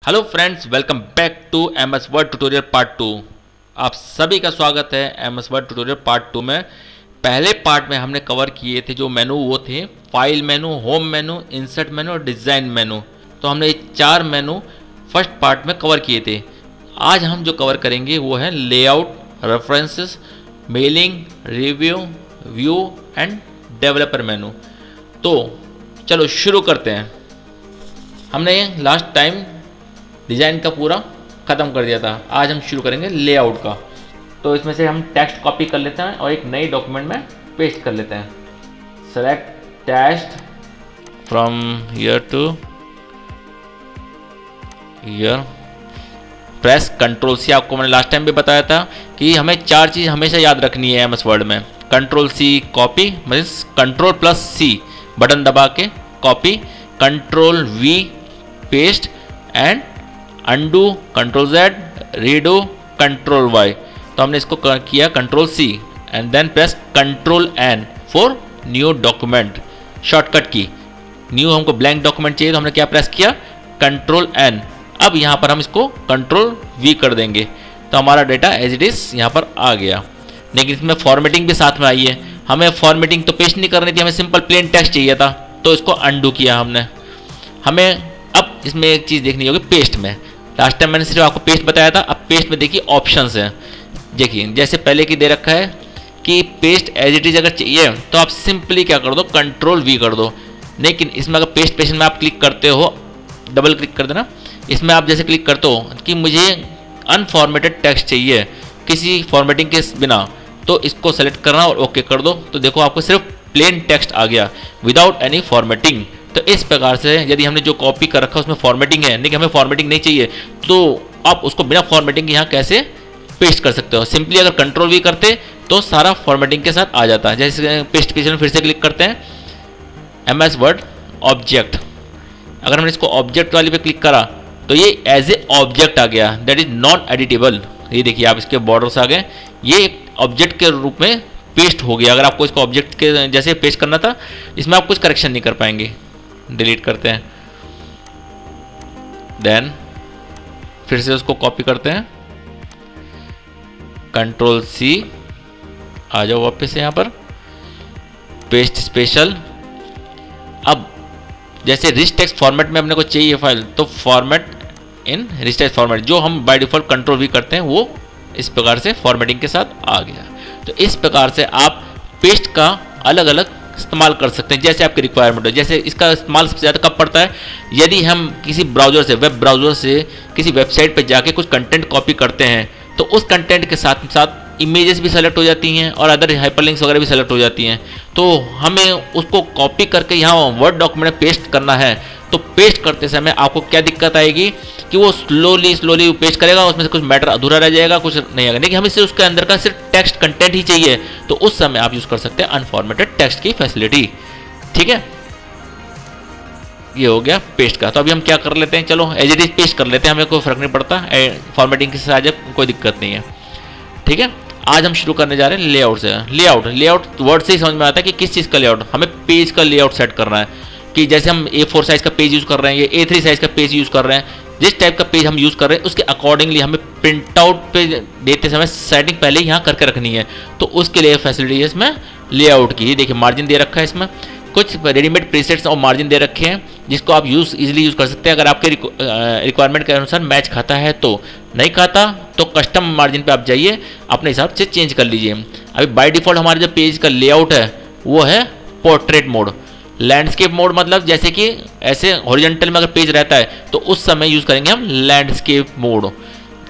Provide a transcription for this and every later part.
Hello friends, welcome back to MS Word tutorial part 2। आप सभी का स्वागत है एमएस वर्ड ट्यूटोरियल पार्ट 2 में। पहले पार्ट में हमने कवर किए थे जो मेनू, वो थे फाइल मेनू, होम मेनू, इंसर्ट मेनू और डिज़ाइन मेनू। तो हमने ये 4 मेनू फर्स्ट पार्ट में कवर किए थे। आज हम जो कवर करेंगे वो है layout, references, mailing, review, view end developer मेनू। तो चलो शुरू करते हैं। हमने लास्ट टाइम डिज़ाइन का पूरा ख़त्म कर दिया था। आज हम शुरू करेंगे लेआउट का। तो इसमें से हम टेक्स्ट कॉपी कर लेते हैं और एक नई डॉक्यूमेंट में पेस्ट कर लेते हैं। Select text from here to here, press control C. आपको मैंने लास्ट टाइम भी बताया था कि हमें 4 चीज़ हमेशा याद रखनी है एमएस वर्ड में। Control C copy, means control plus C button दबा के copy, control V paste and undo, control Z redo, control Y. तो हमने इसको किया control C and then press control N for new document. Shortcut की new, हमको blank document चाहिए तो हमने क्या प्रेस किया, कंट्रोल एन। अब यहाँ पर हम इसको कंट्रोल वी कर देंगे तो हमारा डेटा एज इट इज़ यहाँ पर आ गया। लेकिन इसमें फॉर्मेटिंग भी साथ में आई है। हमें फॉर्मेटिंग तो पेस्ट नहीं करनी थी, हमें सिंपल प्लेन टेक्स्ट चाहिए था तो इसको अनडू किया हमने। हमें अब इसमें एक चीज़ देखनी होगी पेस्ट में। लास्ट टाइम मैंने सिर्फ आपको पेस्ट बताया था, अब पेस्ट में देखिए ऑप्शंस हैं। देखिए जैसे पहले की दे रखा है कि पेस्ट एज इट इज अगर चाहिए तो आप सिंपली क्या कर दो, कंट्रोल वी कर दो। लेकिन इसमें अगर पेस्ट पेशन में आप क्लिक करते हो, डबल क्लिक कर देना, इसमें आप जैसे क्लिक करते हो कि मुझे अनफॉर्मेटेड टेक्स्ट चाहिए किसी फॉर्मेटिंग के बिना, तो इसको सेलेक्ट करना और ओके कर दो। तो देखो आपको सिर्फ प्लेन टेक्स्ट आ गया विदाउट एनी फॉर्मेटिंग। तो इस प्रकार से यदि हमने जो कॉपी कर रखा है उसमें फॉर्मेटिंग है लेकिन हमें फॉर्मेटिंग नहीं चाहिए तो आप उसको बिना फॉर्मेटिंग के यहाँ कैसे पेस्ट कर सकते हो। सिंपली अगर कंट्रोल वी करते तो सारा फॉर्मेटिंग के साथ आ जाता है। जैसे पेस्ट पेज में फिर से क्लिक करते हैं, एमएस वर्ड ऑब्जेक्ट, अगर हमने इसको ऑब्जेक्ट वाले पे क्लिक करा तो ये एज ए ऑब्जेक्ट आ गया, दैट इज नॉन एडिटेबल। ये देखिए आप इसके बॉर्डर्स आ गए, ये एक ऑब्जेक्ट के रूप में पेस्ट हो गया। अगर आपको इसको ऑब्जेक्ट के जैसे पेस्ट करना था, इसमें आप कुछ करेक्शन नहीं कर पाएंगे। डिलीट करते हैं, देन फिर से उसको कॉपी करते हैं, कंट्रोल सी, आ जाओ वापस से यहाँ पर, पेस्ट स्पेशल। अब जैसे रिच टेक्स्ट फॉर्मेट में अपने को चाहिए फाइल, तो format in rich text format, जो हम बाय डिफॉल्ट कंट्रोल वी करते हैं वो इस प्रकार से फॉर्मेटिंग के साथ आ गया। तो इस प्रकार से आप पेस्ट का अलग अलग इस्तेमाल कर सकते हैं जैसे आपकी रिक्वायरमेंट हो। जैसे इसका इस्तेमाल सबसे ज़्यादा कब पड़ता है, यदि हम किसी ब्राउज़र से, वेब ब्राउज़र से किसी वेबसाइट पर जाके कुछ कंटेंट कॉपी करते हैं तो उस कंटेंट के साथ साथ इमेजेस भी सेलेक्ट हो जाती हैं और अदर हाइपरलिंक्स वगैरह भी सेलेक्ट हो जाती हैं। तो हमें उसको कॉपी करके यहाँ वर्ड डॉक्यूमेंट में पेस्ट करना है तो पेस्ट करते समय आपको क्या दिक्कत आएगी कि वो स्लोली पेस्ट करेगा, उसमें से कुछ मैटर अधूरा रह जाएगा, कुछ नहीं आएगा। लेकिन हमें सिर्फ उसके अंदर का सिर्फ टेक्स्ट कंटेंट ही चाहिए तो उस समय आप यूज़ कर सकते हैं अनफॉर्मेटेड टेक्स्ट की फैसिलिटी। ठीक है, ये हो गया पेस्ट का। तो अभी हम क्या कर लेते हैं, चलो एज इट इज पेस्ट कर लेते हैं, हमें कोई फर्क नहीं पड़ता, फॉर्मेटिंग के साथ आ जाए कोई दिक्कत नहीं है। ठीक है, आज हम शुरू करने जा रहे हैं लेआउट से। लेआउट वर्ड से ही समझ में आता है कि किस चीज़ का लेआउट, हमें पेज का लेआउट सेट करना है। कि जैसे हम A4 साइज़ का पेज यूज़ कर रहे हैं, ये A3 साइज़ का पेज यूज़ कर रहे हैं, जिस टाइप का पेज हम यूज़ कर रहे हैं उसके अकॉर्डिंगली हमें प्रिंट आउट पे देते समय सेटिंग पहले ही यहाँ करके रखनी है। तो उसके लिए फैसिलिटी है इसमें लेआउट की। देखिए मार्जिन दे रखा है, इसमें कुछ रेडीमेड प्रीसेट्स और मार्जिन दे रखे हैं जिसको आप इजीली यूज़ कर सकते हैं अगर आपके रिक्वायरमेंट के अनुसार मैच खाता है तो। नहीं खाता तो कस्टम मार्जिन पे आप जाइए, अपने हिसाब से चेंज कर लीजिए। अभी बाय डिफ़ॉल्ट हमारे जो पेज का लेआउट है वो है पोर्ट्रेट मोड। लैंडस्केप मोड मतलब जैसे कि ऐसे हॉरिजॉन्टल में अगर पेज रहता है तो उस समय यूज़ करेंगे हम लैंडस्केप मोड,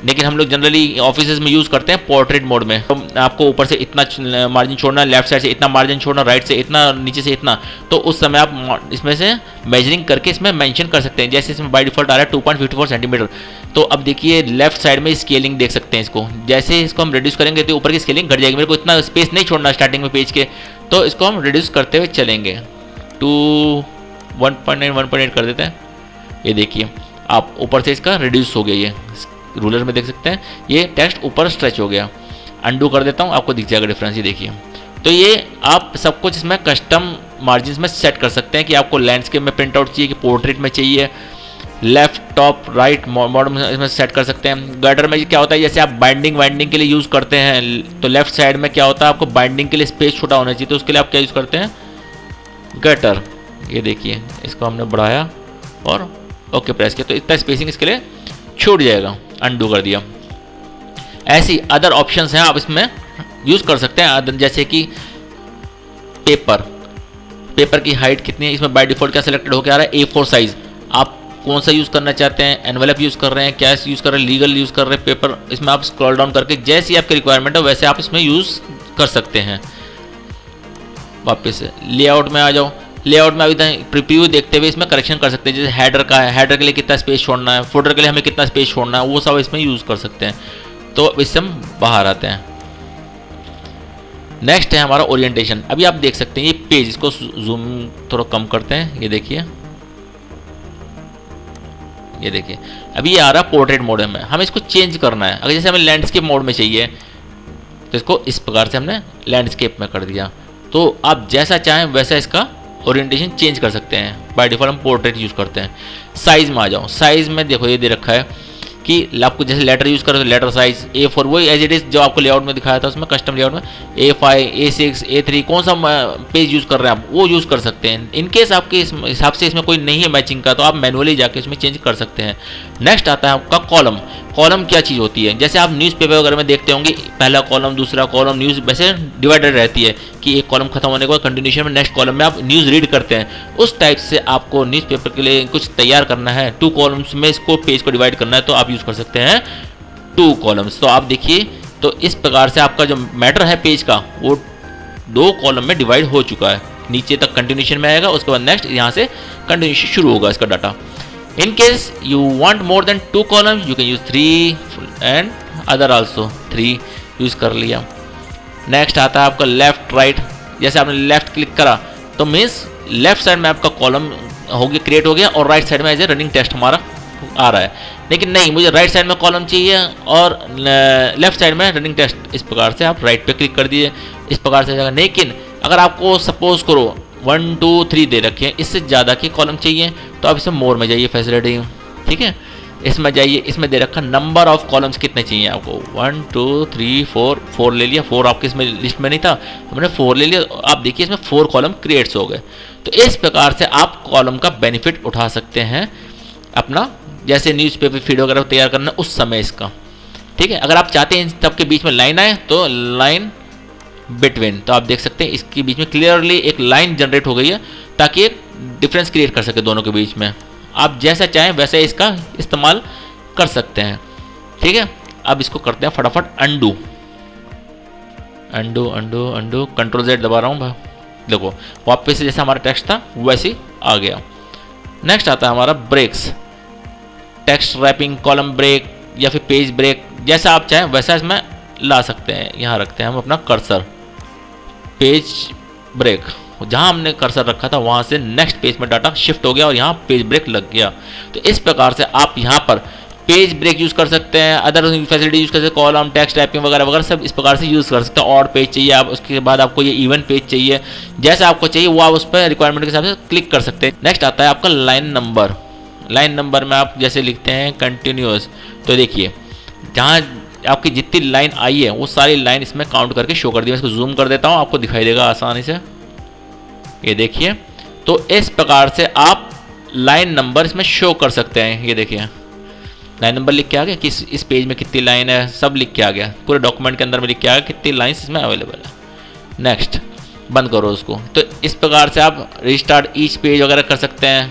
लेकिन हम लोग जनरली ऑफिसेज में यूज़ करते हैं पोर्ट्रेट मोड में। तो आपको ऊपर से इतना मार्जिन छोड़ना, लेफ्ट साइड से इतना मार्जिन छोड़ना, राइट से इतना, नीचे से इतना, तो उस समय आप इसमें से मेजरिंग करके इसमें मेंशन कर सकते हैं। जैसे इसमें बाय डिफॉल्ट आ रहा है 2.54 सेंटीमीटर। तो अब देखिए लेफ्ट साइड में स्केलिंग देख सकते हैं इसको, जैसे इसको हम रिड्यूस करेंगे तो ऊपर की स्केलिंग घट जाएगी। मेरे को इतना स्पेस नहीं छोड़ना स्टार्टिंग में पेज के, तो इसको हम रिड्यूस करते हुए चलेंगे टू 1.9 1.8 कर देते हैं। ये देखिए आप ऊपर से इसका रिड्यूस हो गया, ये रूलर में देख सकते हैं ये टेक्स्ट ऊपर स्ट्रेच हो गया। अंडू कर देता हूँ, आपको दिख जाएगा डिफरेंस, ये देखिए। तो ये आप सब कुछ इसमें कस्टम मार्जिन में सेट कर सकते हैं कि आपको लैंडस्केप में प्रिंट आउट चाहिए कि पोर्ट्रेट में चाहिए, लेफ्ट टॉप राइट बॉटम इसमें सेट कर सकते हैं। गर्डर में क्या होता है, जैसे आप बाइंडिंग वाइंडिंग के लिए यूज़ करते हैं तो लेफ्ट साइड में क्या होता है, आपको बाइंडिंग के लिए स्पेस छोटा होना चाहिए, तो उसके लिए आप क्या यूज़ करते हैं, गटर। ये देखिए इसको हमने बढ़ाया और ओके प्रेस किया तो इतना स्पेसिंग इसके लिए छूट जाएगा, अनडू कर दिया। ऐसी अदर ऑप्शंस हैं आप इसमें यूज़ कर सकते हैं, जैसे कि पेपर की हाइट कितनी है, इसमें बाय डिफॉल्ट क्या सिलेक्टेड होकर आ रहा है, A4 साइज़। आप कौन सा यूज़ करना चाहते हैं, एनवेलप यूज़ कर रहे हैं, कैश यूज़ कर रहे हैं, लीगल यूज़ कर रहे हैं, पेपर, इसमें आप स्क्रॉल डाउन करके जैसी आपकी रिक्वायरमेंट है वैसे आप इसमें यूज़ कर सकते हैं। वापस लेआउट में आ जाओ। लेआउट में अभी तक प्रीव्यू देखते हुए इसमें करेक्शन कर सकते हैं, जैसे हेडर का है, हेडर के लिए कितना स्पेस छोड़ना है, फुटर के लिए हमें कितना स्पेस छोड़ना है, वो सब इसमें यूज़ कर सकते हैं। तो इससे हम बाहर आते हैं। नेक्स्ट है हमारा ओरिएंटेशन। अभी आप देख सकते हैं ये पेज, इसको जूम थोड़ा कम करते हैं, ये देखिए, ये देखिए अभी ये आ रहा है पोर्ट्रेट मोड में। हमें इसको चेंज करना है, अगर जैसे हमें लैंडस्केप मोड में चाहिए तो इसको इस प्रकार से हमने लैंडस्केप में कर दिया। तो आप जैसा चाहें वैसा इसका ओरिएंटेशन चेंज कर सकते हैं। बाय डिफॉल्ट हम पोर्ट्रेट यूज़ करते हैं। साइज़ में आ जाओ। साइज़ में देखो ये दे रखा है कि आपको जैसे लेटर यूज़ करो तो लेटर साइज A4 वही एज इट इज़ जो आपको लेआउट में दिखाया था उसमें कस्टम लेआउट में A5 A6 A3 कौन सा पेज यूज़ कर रहे हैं आप वो यूज़ कर सकते हैं। इनकेस आपके इस हिसाब से इसमें कोई नहीं है मैचिंग का तो आप मैनुअली जाके इसमें चेंज कर सकते हैं। नेक्स्ट आता है आपका कॉलम। कॉलम क्या चीज़ होती है, जैसे आप न्यूज़पेपर वगैरह में देखते होंगे पहला कॉलम दूसरा कॉलम न्यूज़ वैसे डिवाइडेड रहती है कि एक कॉलम खत्म होने के बाद कंटिन्यूशन में नेक्स्ट कॉलम में आप न्यूज़ रीड करते हैं। उस टाइप से आपको न्यूज़पेपर के लिए कुछ तैयार करना है, 2 कॉलम्स में इसको पेज को डिवाइड करना है तो आप यूज़ कर सकते हैं 2 कॉलम्स। तो आप देखिए तो इस प्रकार से आपका जो मैटर है पेज का वो 2 कॉलम में डिवाइड हो चुका है। नीचे तक कंटिन्यूशन में आएगा, उसके बाद नेक्स्ट यहाँ से कंटिन्यूशन शुरू होगा इसका data. In case you want more than 2 columns, you can use 3 and other also 3 use कर लिया। नेक्स्ट आता है आपका लेफ्ट राइट। जैसे आपने लेफ्ट क्लिक करा तो मीन्स लेफ्ट साइड में आपका कॉलम हो गया, क्रिएट हो गया और राइट साइड में एज ए रनिंग टेस्ट हमारा आ रहा है। लेकिन नहीं, मुझे राइट साइड में कॉलम चाहिए और लेफ्ट साइड में रनिंग टेस्ट। इस प्रकार से आप राइट पे क्लिक कर दीजिए, इस प्रकार से जाएगा। लेकिन अगर आपको सपोज करो 1 2 3 दे रखे हैं, इससे ज़्यादा के कॉलम चाहिए तो आप इसमें मोर में जाइए, फैसिलिटी, ठीक है, इसमें जाइए। इसमें दे रखा नंबर ऑफ कॉलम्स कितने चाहिए आपको, 1 2 3 4 ले लिया। 4 आपके इसमें लिस्ट में नहीं था, हमने 4 ले लिया। आप देखिए इसमें 4 कॉलम क्रिएट्स हो गए। तो इस प्रकार से आप कॉलम का बेनिफिट उठा सकते हैं अपना, जैसे न्यूज़पेपर फीड वगैरह तैयार करना उस समय इसका, ठीक है। अगर आप चाहते हैं इन सब के बीच में लाइन आए तो लाइन बिटवीन, तो आप देख सकते हैं इसके बीच में क्लियरली एक लाइन जनरेट हो गई है ताकि एक डिफरेंस क्रिएट कर सके दोनों के बीच में। आप जैसा चाहें वैसे इसका इस्तेमाल कर सकते हैं, ठीक है। अब इसको करते हैं फटाफट undo. Undo undo undo control Z दबा रहा हूँ भाई, देखो वापस से जैसा हमारा टेक्स्ट था वैसे ही आ गया। नेक्स्ट आता है हमारा breaks. Text wrapping, column break या फिर पेज ब्रेक, जैसा आप चाहें वैसा इसमें ला सकते हैं। यहाँ रखते हैं हम अपना कर्सर, पेज ब्रेक, जहाँ हमने कर्सर रखा था वहाँ से नेक्स्ट पेज में डाटा शिफ्ट हो गया और यहाँ पेज ब्रेक लग गया। तो इस प्रकार से आप यहाँ पर पेज ब्रेक यूज़ कर सकते हैं, अदर फैसिलिटी यूज़ कर सकते हैं, कॉलम टेक्स्ट टाइपिंग वगैरह वगैरह सब इस प्रकार से यूज़ कर सकते हैं। और पेज चाहिए आप, उसके बाद आपको ये इवन पेज चाहिए, जैसा आपको चाहिए वो आप उस पर रिक्वायरमेंट के हिसाब से क्लिक कर सकते हैं। नेक्स्ट आता है आपका लाइन नंबर। लाइन नंबर में आप जैसे लिखते हैं कंटिन्यूअस, तो देखिए जहाँ आपकी जितनी लाइन आई है वो सारी लाइन इसमें काउंट करके शो कर दी। मैं इसको जूम कर देता हूँ, आपको दिखाई देगा आसानी से, ये देखिए। तो इस प्रकार से आप लाइन नंबर इसमें शो कर सकते हैं। ये देखिए लाइन नंबर लिख के आ गया कि इस पेज में कितनी लाइन है, सब लिख के आ गया, पूरे डॉक्यूमेंट के अंदर में लिख के आ गया कितनी लाइन्स इसमें अवेलेबल है। नेक्स्ट बंद करो उसको। तो इस प्रकार से आप रिस्टार्ट ईच पेज वगैरह कर सकते हैं,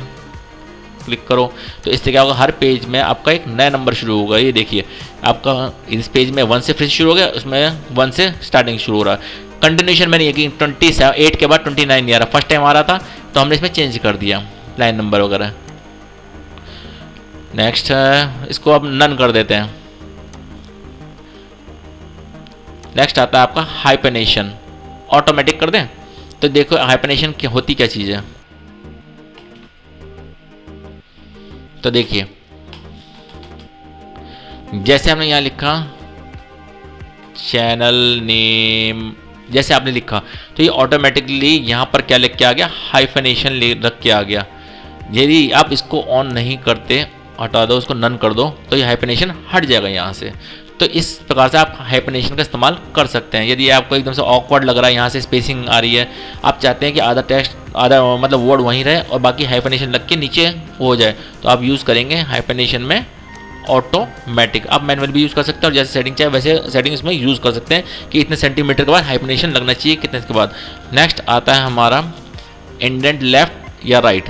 क्लिक करो तो इससे क्या होगा, हर पेज में आपका एक नया नंबर शुरू होगा। ये देखिए आपका इस पेज में 1 से फिर शुरू हो गया, उसमें 1 से स्टार्टिंग शुरू हो रहा है। कंटिन्यूशन में नहीं है कि 28 के बाद 29 नहीं आ रहा, फर्स्ट टाइम आ रहा था तो हमने इसमें चेंज कर दिया लाइन नंबर वगैरह। नेक्स्ट इसको अब नन कर देते हैं। नेक्स्ट आता है आपका हाइपनेशन। ऑटोमेटिक कर दें तो देखो हाइपनेशन क्या होती, क्या चीज़ है। तो देखिए जैसे हमने यहाँ लिखा चैनल नेम, जैसे आपने लिखा तो ये ऑटोमेटिकली यहाँ पर क्या लिख के आ गया, हाइफनेशन रख के आ गया। यदि आप इसको ऑन नहीं करते हटा दो, उसको नन कर दो, तो ये हाइपरनेशन हट जाएगा यहाँ से। तो इस प्रकार से आप हाइपरनेशन का इस्तेमाल कर सकते हैं। यदि आपको एकदम से ऑकवर्ड लग रहा है, यहाँ से स्पेसिंग आ रही है, आप चाहते हैं कि आधा टेक्स्ट आधा मतलब वर्ड वहीं रहे और बाकी हाइपरनेशन लग के नीचे हो जाए, तो आप यूज़ करेंगे हाइपरनेशन में ऑटोमेटिक। आप मैनुअल भी यूज़ कर सकते हैं और जैसे सेटिंग चाहे वैसे सेटिंग इसमें यूज़ कर सकते हैं कि इतने सेंटीमीटर के बाद हाइपरनेशन लगना चाहिए, कितने के बाद। नेक्स्ट आता है हमारा इंडेंट लेफ्ट या राइट।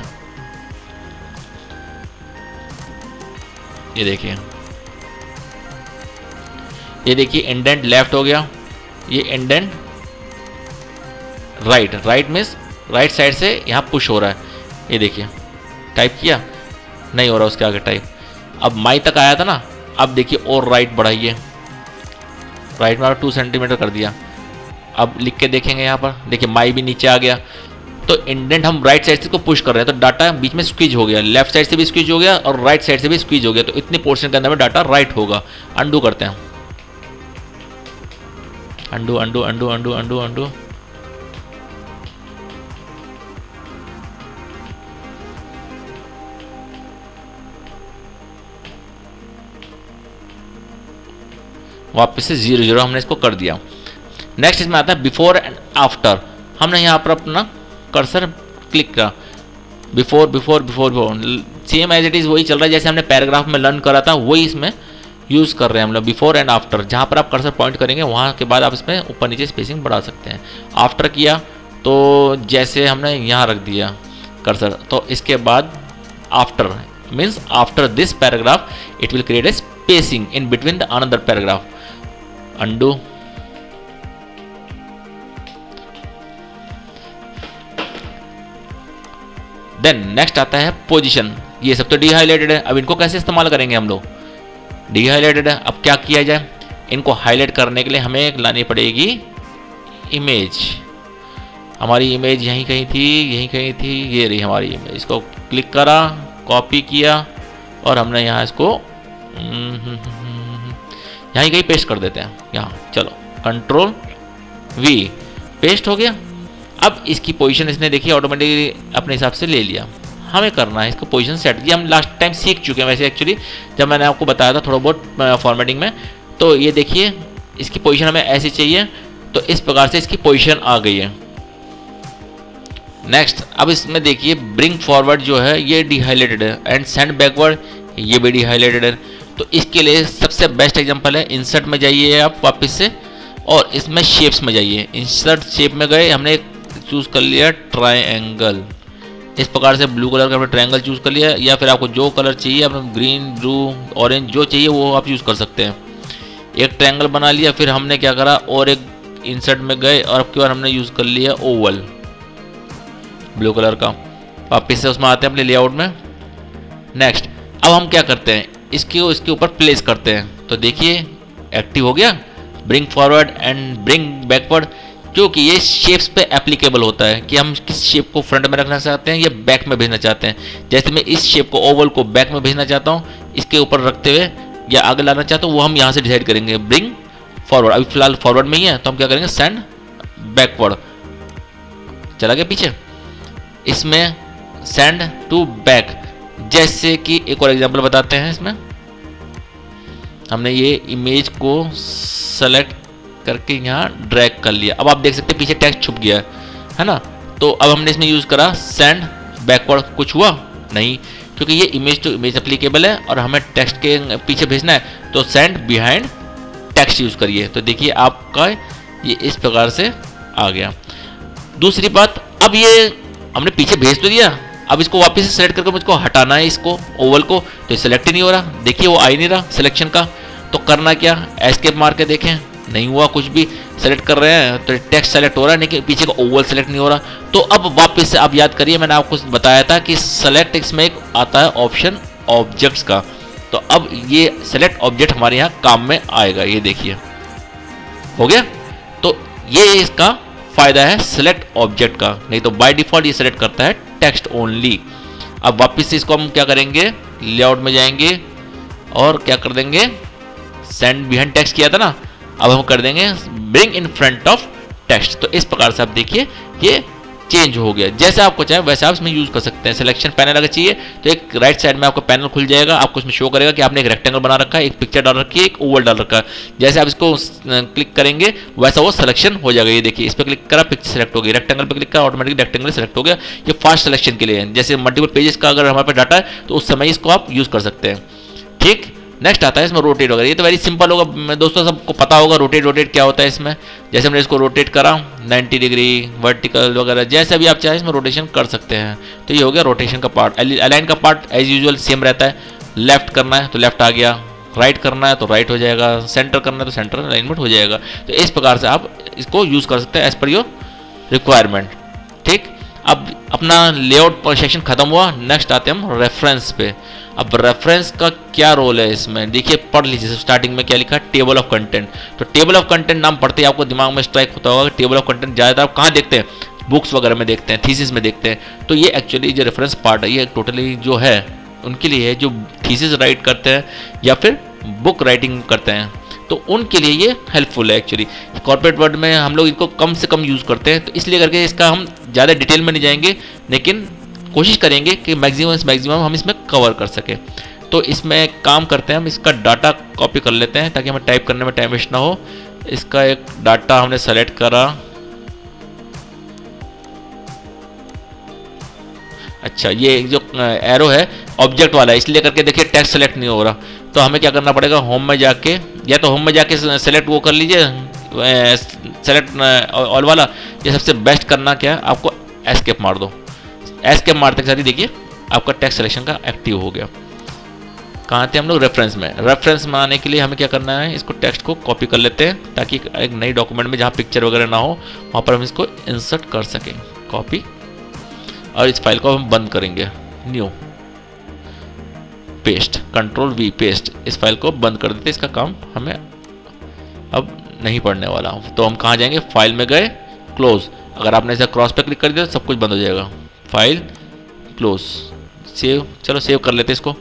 ये देखिए इंडेंट लेफ्ट हो गया, ये indent right. Right means right side से यहाँ पुश हो रहा है। ये देखिए टाइप किया, नहीं हो रहा उसके आगे टाइप। अब माई तक आया था ना, अब देखिए और राइट बढ़ाइए, राइट में 2 सेंटीमीटर कर दिया। अब लिख के देखेंगे यहाँ पर, देखिए माई भी नीचे आ गया। तो इंडेंट हम राइट साइड से को पुश कर रहे हैं, तो डाटा बीच में स्क्वीज हो गया, लेफ्ट साइड से भी स्क्वीज हो गया और राइट साइड से भी स्क्वीज हो गया, तो इतने पोर्शन के अंदर में डाटा राइट होगा। अंडू करते हैं, undo undo undo undo undo undo. वापस से 0 0 हमने इसको कर दिया। नेक्स्ट इसमें आता है बिफोर एंड आफ्टर। हमने यहाँ पर अपना कर्सर क्लिक करा, before before before before, same as it is वही चल रहा है जैसे हमने पैराग्राफ में लर्न करा था, वही इसमें यूज़ कर रहे हैं हम लोग। बिफोर एंड आफ्टर, जहाँ पर आप कर्सर पॉइंट करेंगे वहाँ के बाद आप इसमें ऊपर नीचे स्पेसिंग बढ़ा सकते हैं। आफ्टर किया तो जैसे हमने यहाँ रख दिया कर्सर, तो इसके बाद after means after this paragraph it will create a spacing in between the another paragraph. Undo, then next आता है पोजीशन। ये सब तो डी हाईलाइटेड है, अब इनको कैसे इस्तेमाल करेंगे हम लोग। डी हाईलाइटेड है, अब क्या किया जाए, इनको हाईलाइट करने के लिए हमें लानी पड़ेगी इमेज। हमारी इमेज यहीं कहीं थी, यहीं कहीं थी, ये रही हमारी इमेज। इसको क्लिक करा, कॉपी किया और हमने यहाँ इसको यहाँ कहीं पेस्ट कर देते हैं। यहाँ चलो कंट्रोल वी, पेस्ट हो गया। अब इसकी पोजीशन इसने देखिए ऑटोमेटिकली अपने हिसाब से ले लिया। हमें करना है इसको पोजीशन सेट। ये हम लास्ट टाइम सीख चुके हैं वैसे एक्चुअली, जब मैंने आपको बताया था थोड़ा बहुत फॉर्मेटिंग में। तो ये देखिए इसकी पोजीशन हमें ऐसी चाहिए, तो इस प्रकार से इसकी पोजीशन आ गई है। नेक्स्ट अब इसमें देखिए ब्रिंग फॉरवर्ड जो है ये डी हाईलाइटेड है एंड सेंड बैकवर्ड ये भी डी हाईलाइटेड है। तो इसके लिए सबसे बेस्ट एग्जांपल है, इंसर्ट में जाइए आप वापस से और इसमें शेप्स में जाइए। इंसर्ट शेप में गए, हमने चूज़ कर लिया ट्रायंगल। इस प्रकार से ब्लू कलर का हमने ट्रायंगल चूज़ कर लिया, या फिर आपको जो कलर चाहिए, आपने ग्रीन ब्लू ऑरेंज जो चाहिए वो आप यूज़ कर सकते हैं। एक ट्रायंगल बना लिया, फिर हमने क्या करा और एक इंसर्ट में गए और अब की बार हमने यूज़ कर लिया ओवल ब्लू कलर का। वापस से उसमें आते हैं अपने लेआउट में। नेक्स्ट अब हम क्या करते हैं, इसके ऊपर प्लेस करते हैं। तो देखिए एक्टिव हो गया bring forward and bring backward, क्योंकि ये शेप्स पे एप्लीकेबल होता है कि हम किस शेप को फ्रंट में रखना चाहते हैं या बैक में भेजना चाहते हैं। जैसे मैं इस शेप को ओवल को बैक में भेजना चाहता हूँ, इसके ऊपर रखते हुए या आगे लाना चाहता हूँ, वो हम यहाँ से डिसाइड करेंगे। ब्रिंग फॉरवर्ड, अभी फिलहाल फॉरवर्ड में ही है, तो हम क्या करेंगे सेंड बैकवर्ड, चला गया पीछे। इसमें सेंड टू बैक, जैसे कि एक और एग्जांपल बताते हैं। इसमें हमने ये इमेज को सेलेक्ट करके यहाँ ड्रैग कर लिया। अब आप देख सकते हैं पीछे टेक्स्ट छुप गया है ना। तो अब हमने इसमें यूज़ करा सेंड बैकवर्ड, कुछ हुआ नहीं, क्योंकि ये इमेज टू इमेज एप्लीकेबल है और हमें टेक्स्ट के पीछे भेजना है, तो सेंड बिहाइंड टेक्स्ट यूज़ करिए। तो देखिए आपका ये इस प्रकार से आ गया। दूसरी बात, अब ये हमने पीछे भेज तो दिया, अब इसको वापस से सेलेक्ट करके मुझको हटाना है इसको ओवल को, तो सेलेक्ट ही नहीं हो रहा। देखिए वो आ ही नहीं रहा सिलेक्शन का। तो करना क्या, एस्केप मार के देखें, नहीं हुआ कुछ भी। सेलेक्ट कर रहे हैं तो टेक्स्ट सेलेक्ट हो रहा है, लेकिन पीछे का ओवल सेलेक्ट नहीं हो रहा। तो अब वापस से आप याद करिए, मैंने आपको बताया था कि सेलेक्ट इसमें एक आता है ऑप्शन ऑब्जेक्ट्स का। तो अब ये सेलेक्ट ऑब्जेक्ट हमारे यहाँ काम में आएगा। ये देखिए हो गया। तो ये इसका फायदा है सेलेक्ट ऑब्जेक्ट का, नहीं तो बाय डिफॉल्ट ये सेलेक्ट करता है टेक्स्ट ओनली। अब वापस से इसको हम क्या करेंगे, लेआउट में जाएंगे और क्या कर देंगे, सेंड बिहाइंड टेक्स्ट किया था ना, अब हम कर देंगे bring in front of text. तो इस प्रकार से आप देखिए ये चेंज हो गया। जैसे आपको चाहे वैसे आप इसमें यूज कर सकते हैं। सिलेक्शन पैनल अगर चाहिए तो एक राइट साइड में आपको पैनल खुल जाएगा, आपको इसमें शो करेगा कि आपने एक रेक्टेंगल बना रखा है, एक पिक्चर डाल रखी है, एक ओवल डाल रखा है। जैसे आप इसको क्लिक करेंगे वैसा वो सिलेक्शन हो जाएगा। ये देखिए, इस पर क्लिक करा, पिक्चर सेलेक्ट हो गई, रेक्टेंगल पर क्लिक करा, ऑटोमेटिकली रेक्टेंगल सेलेक्ट हो गया। ये फास्ट सिलेक्शन के लिए है। जैसे मल्टीपल पेजेस का अगर हमारे पास डाटा है तो उस समय इसको आप यूज कर सकते हैं। ठीक, नेक्स्ट आता है इसमें रोटेट वगैरह। ये तो वेरी सिंपल होगा दोस्तों, सबको पता होगा रोटेट क्या होता है इसमें। जैसे हमने इसको रोटेट करा 90 डिग्री वर्टिकल वगैरह, जैसे भी आप चाहें इसमें रोटेशन कर सकते हैं। तो ये हो गया रोटेशन का पार्ट। अलाइन का पार्ट एज यूजुअल सेम रहता है। लेफ्ट करना है तो लेफ्ट आ गया, राइट करना है तो राइट हो जाएगा, सेंटर करना है तो सेंटर अलाइनमेंट हो जाएगा। तो इस प्रकार से आप इसको यूज़ कर सकते हैं एज पर योर रिक्वायरमेंट। ठीक, अब अपना लेआउट सेक्शन खत्म हुआ। नेक्स्ट आते हैं हम रेफरेंस पे। अब रेफरेंस का क्या रोल है इसमें, देखिए पढ़ लीजिए। स्टार्टिंग में क्या लिखा है, टेबल ऑफ कंटेंट। तो टेबल ऑफ कंटेंट नाम पढ़ते ही आपको दिमाग में स्ट्राइक होता होगा। टेबल ऑफ कंटेंट ज़्यादातर आप कहाँ देखते हैं, बुक्स वगैरह में देखते हैं, थीसिस में देखते हैं। तो ये एक्चुअली जो रेफरेंस पार्ट है ये टोटली जो है उनके लिए है जो थीसिस राइट करते हैं या फिर बुक राइटिंग करते हैं, तो उनके लिए ये हेल्पफुल है। एक्चुअली कॉर्पोरेट वर्ड में हम लोग इनको कम से कम यूज़ करते हैं, तो इसलिए करके इसका हम ज़्यादा डिटेल में नहीं जाएंगे, लेकिन कोशिश करेंगे कि मैक्सिमम हम इसमें कवर कर सकें। तो इसमें काम करते हैं, हम इसका डाटा कॉपी कर लेते हैं ताकि हमें टाइप करने में टाइम वेस्ट ना हो। इसका एक डाटा हमने सेलेक्ट करा। अच्छा, ये जो एरो है ऑब्जेक्ट वाला है, इसलिए करके देखिए टेक्स्ट सेलेक्ट नहीं हो रहा। तो हमें क्या करना पड़ेगा, होम में जाके, या तो होम में जाके सेलेक्ट वो कर लीजिए, सेलेक्ट ऑल वाला। ये सबसे बेस्ट करना क्या है, आपको एस्केप मार दो। एस्केप मारते के साथ ही देखिए आपका टेक्स्ट सिलेक्शन का एक्टिव हो गया। कहाँ थे हम लोग, रेफरेंस में। रेफरेंस में आने के लिए हमें क्या करना है, इसको टेक्स्ट को कॉपी कर लेते हैं ताकि एक नई डॉक्यूमेंट में जहाँ पिक्चर वगैरह ना हो वहाँ पर हम इसको इंसर्ट कर सकें। कॉपी, और इस फाइल को हम बंद करेंगे। New, paste, control V paste. इस फाइल को बंद कर देते, इसका काम हमें अब नहीं पढ़ने वाला। तो हम कहाँ जाएंगे, फाइल में गए, क्लोज। अगर आपने इसे क्रॉस पे क्लिक कर दिया तो सब कुछ बंद हो जाएगा। File, close, save. चलो सेव कर लेते इसको।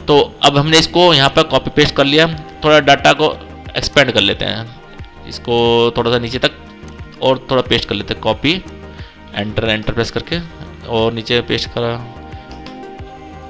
तो अब हमने इसको यहाँ पर कॉपी पेस्ट कर लिया। थोड़ा डाटा को एक्सपेंड कर लेते हैं, इसको थोड़ा सा नीचे तक और थोड़ा पेस्ट कर लेते हैं। कॉपी, एंटर प्रेस करके, और नीचे पेस्ट करा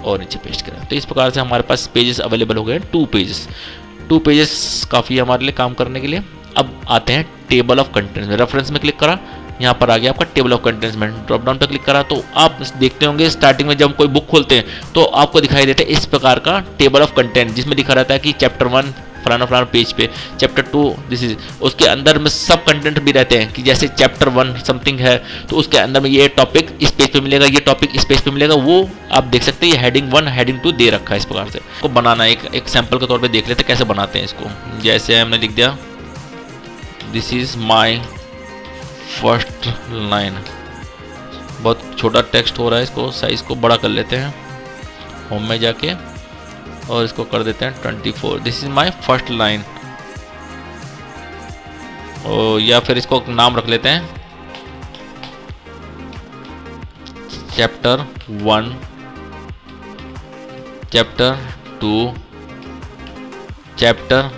और नीचे पेस्ट करा। तो इस प्रकार से हमारे पास पेजेस अवेलेबल हो गए, 2 पेजेस काफ़ी है हमारे लिए काम करने के लिए। अब आते हैं टेबल ऑफ कंटेंट्स में। रेफरेंस में क्लिक करा, यहाँ पर आ गया आपका टेबल ऑफ कंटेंट्स में। ड्रॉप डाउन पर क्लिक करा तो आप देखते होंगे स्टार्टिंग में जब कोई बुक खोलते हैं तो आपको दिखाई देता है इस प्रकार का टेबल ऑफ कंटेंट, जिसमें दिखा रहता है कि चैप्टर 1 फलाना पेज पे, चैप्टर 2 दिस इज, उसके अंदर में सब कंटेंट भी रहते हैं कि जैसे चैप्टर 1 समथिंग है तो उसके अंदर में ये टॉपिक इस पेज पे मिलेगा, ये टॉपिक इस पेज पे मिलेगा। वो आप देख सकते हैं, ये हेडिंग 1 हेडिंग 2 दे रखा है। इस प्रकार से को बनाना एक सैंपल के तौर पे देख लेते हैं कैसे बनाते हैं इसको। जैसे हमने लिख दिया this is my first line, बहुत छोटा टेक्स्ट हो रहा है, इसको साइज को बड़ा कर लेते हैं। होम में जाके और इसको कर देते हैं 24, this is my first line. और या फिर इसको नाम रख लेते हैं चैप्टर 1, चैप्टर 2, चैप्टर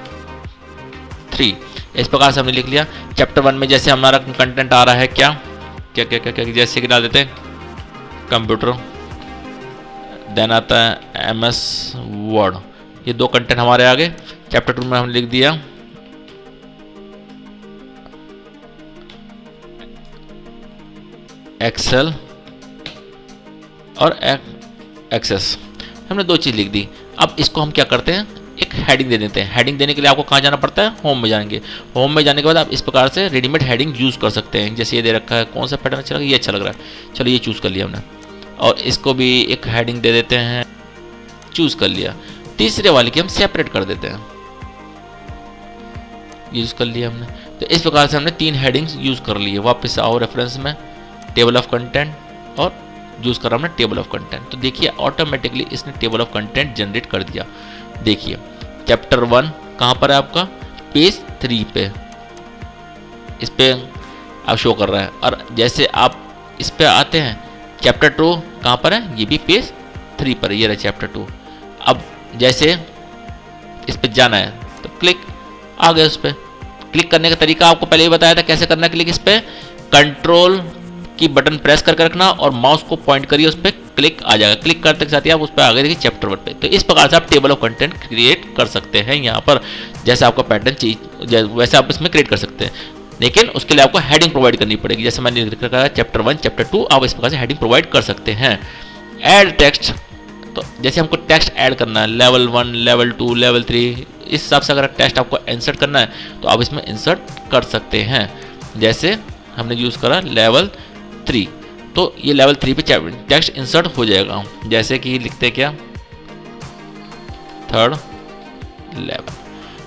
3। इस प्रकार से हमने लिख लिया। चैप्टर 1 में जैसे हमारा कंटेंट आ रहा है क्या क्या क्या क्या, क्या जैसे कि डाल देते हैं कंप्यूटर, देन आता है MS वर्ड। ये 2 कंटेंट हमारे आ गए। चैप्टर 2 में हम लिख दिया एक्सेल और एक्सेस। हमने 2 चीज़ लिख दी। अब इसको हम क्या करते हैं, एक हेडिंग दे देते हैं। हेडिंग देने के लिए आपको कहाँ जाना पड़ता है, होम में जाएंगे। होम में जाने के बाद आप इस प्रकार से रेडीमेड हेडिंग यूज़ कर सकते हैं। जैसे ये दे रखा है, कौन सा पैटर्न अच्छा लगा, ये अच्छा लग रहा है, चलो ये चूज़ कर लिया हमने। और इसको भी एक हेडिंग दे देते हैं, चूज़ कर लिया। तीसरे वाले की हम सेपरेट कर देते हैं, यूज़ कर लिया हमने। तो इस प्रकार से हमने 3 हेडिंग्स यूज़ कर लिए। वापस आओ रेफरेंस में, टेबल ऑफ कंटेंट और यूज़ करा हमने टेबल ऑफ कंटेंट। तो देखिए ऑटोमेटिकली इसने टेबल ऑफ कंटेंट जनरेट कर दिया। देखिए चैप्टर 1 कहाँ पर है आपका, पेज 3 पे, इस पे आप शो कर रहा है। और जैसे आप इस पे आते हैं चैप्टर 2 कहाँ पर है, ये भी पेज 3 पर है, ये रहा चैप्टर 2। अब जैसे इस पे जाना है तो क्लिक आ गया। उस पर क्लिक करने का तरीका आपको पहले ही बताया था कैसे करना है क्लिक। इस पे कंट्रोल की बटन प्रेस करके रखना और माउस को पॉइंट करिए, उस पर क्लिक आ जाएगा। क्लिक करते के साथ ही आप उस पर आ गए देखिए चैप्टर 1 पे। तो इस प्रकार से आप टेबल ऑफ कंटेंट क्रिएट कर सकते हैं यहाँ पर, जैसे आपका पैटर्न चाहिए वैसे आप इसमें क्रिएट कर सकते हैं, लेकिन उसके लिए आपको हेडिंग प्रोवाइड करनी पड़ेगी। जैसे मैंने लिख रखा है चैप्टर 1 चैप्टर 2, आप इस प्रकार से हेडिंग प्रोवाइड कर सकते हैं। ऐड टेक्स्ट, तो जैसे हमको टेक्स्ट ऐड करना है लेवल 1 लेवल 2 लेवल 3, इस हिसाब से अगर टेक्स्ट आपको इंसर्ट करना है तो आप इसमें इंसर्ट कर सकते हैं। जैसे हमने यूज़ करा लेवल 3, तो ये लेवल 3 पे टेक्स्ट इंसर्ट हो जाएगा। जैसे कि लिखते क्या, थर्ड लेवल,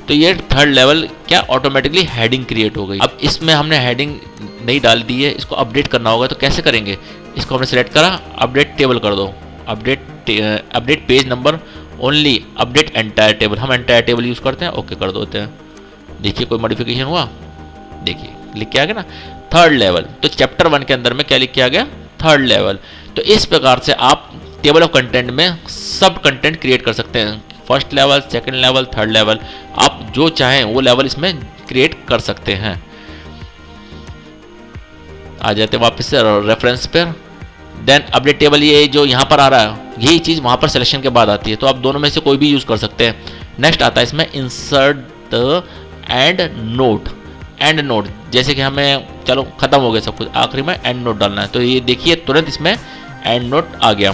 तो ये थर्ड लेवल क्या ऑटोमेटिकली हेडिंग क्रिएट हो गई। अब इसमें हमने हेडिंग नहीं डाल दी है, इसको अपडेट करना होगा, तो कैसे करेंगे, इसको हमने सेलेक्ट करा, अपडेट टेबल कर दो, update page number only, update entire table, हम एंटायर टेबल यूज़ करते हैं, ओके कर देते हैं। देखिए कोई मॉडिफिकेशन हुआ, देखिए लिख के आ गया ना थर्ड लेवल। तो चैप्टर 1 के अंदर में क्या लिख के आ गया, थर्ड लेवल। तो इस प्रकार से आप टेबल ऑफ कंटेंट में सब कंटेंट क्रिएट कर सकते हैं, first level, second level, third level, आप जो चाहें वो लेवल इसमें क्रिएट कर सकते हैं। आ जाते वापस से रेफरेंस पर, देन अपडेट टेबल, ये जो यहाँ पर आ रहा है यही चीज़ वहाँ पर सिलेक्शन के बाद आती है, तो आप दोनों में से कोई भी यूज़ कर सकते हैं। नेक्स्ट आता है इसमें insert the end note, and note, जैसे कि हमें चलो खत्म हो गया सब कुछ, आखिरी में एंड नोट डालना है, तो ये देखिए तुरंत इसमें एंड नोट आ गया,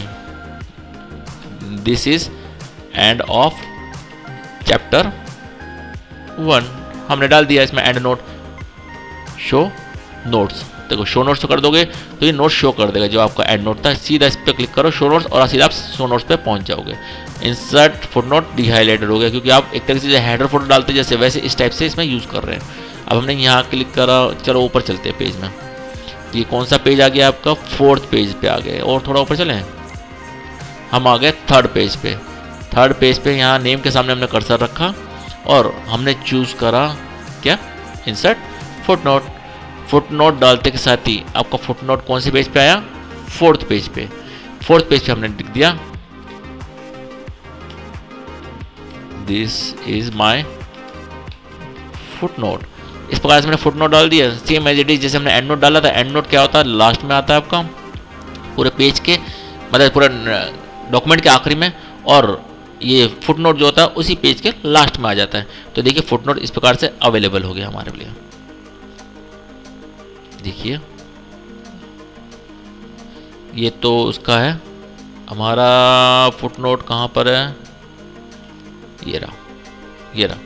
this is end of chapter 1, हमने डाल दिया इसमें एंड नोट। शो नोट्स, देखो शो नोट्स कर दोगे तो ये नोट शो कर देगा जो आपका एंड नोट था, सीधा इस पर क्लिक करो शो नोट्स और सीधा आप शो नोट्स पे पहुंच जाओगे। इंसर्ट फुटनोट डीहाइलाइटेड हो गया, क्योंकि आप एक तरीके से हेडर फोटो डालते जैसे वैसे इस टाइप से इसमें यूज़ कर रहे हैं। अब हमने यहाँ क्लिक करा, चलो ऊपर चलते हैं पेज में, ये कौन सा पेज आ गया आपका, 4th पेज पे आ गए, और थोड़ा ऊपर चलें, हम आ गए 3rd पेज पे। 3rd पेज पे यहाँ नेम के सामने हमने कर्सर रखा और हमने चूज़ करा क्या, इंसर्ट फुटनोट। फुटनोट डालते के साथ ही आपका फुटनोट कौन से पेज पे आया, 4th पेज पे। 4th पेज पे हमने लिख दिया दिस इज माई फुटनोट। इस प्रकार से मैंने फुटनोट डाल दिया, सेम एज इट इज जैसे हमने एंड नोट डाला था। एंड नोट क्या होता है, लास्ट में आता है आपका पूरे पेज के, मतलब पूरा डॉक्यूमेंट के आखिरी में, और ये फुटनोट जो होता है उसी पेज के लास्ट में आ जाता है। तो देखिए फुटनोट इस प्रकार से अवेलेबल हो गया हमारे लिए। देखिए ये तो उसका है, हमारा फुटनोट कहाँ पर है, ये रहा, ये रहा,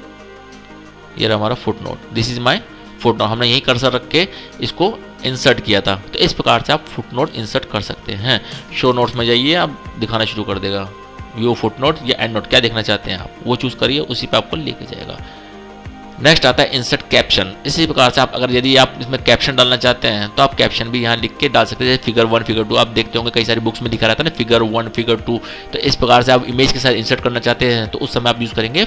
ये रहा हमारा footnote, this is my footnote. हमने यही कर्सर रख के इसको इंसर्ट किया था। तो इस प्रकार से आप फुटनोट इंसर्ट कर सकते हैं। शो नोट्स में जाइए, आप दिखाना शुरू कर देगा व्यू फुटनोट या एंड नोट, क्या देखना चाहते हैं आप वो चूज़ करिए, उसी पे आपको लेके जाएगा। नेक्स्ट आता है इंसर्ट कैप्शन। इसी प्रकार से आप अगर यदि आप इसमें कैप्शन डालना चाहते हैं तो आप कैप्शन भी यहाँ लिख के डाल सकते हैं। जैसे फिगर 1 फिगर 2 आप देखते होंगे कई सारी बुक्स में दिखा रहता है ना, फिगर 1 फिगर 2। तो इस प्रकार से आप इमेज के साथ इंसर्ट करना चाहते हैं तो उस समय आप यूज़ करेंगे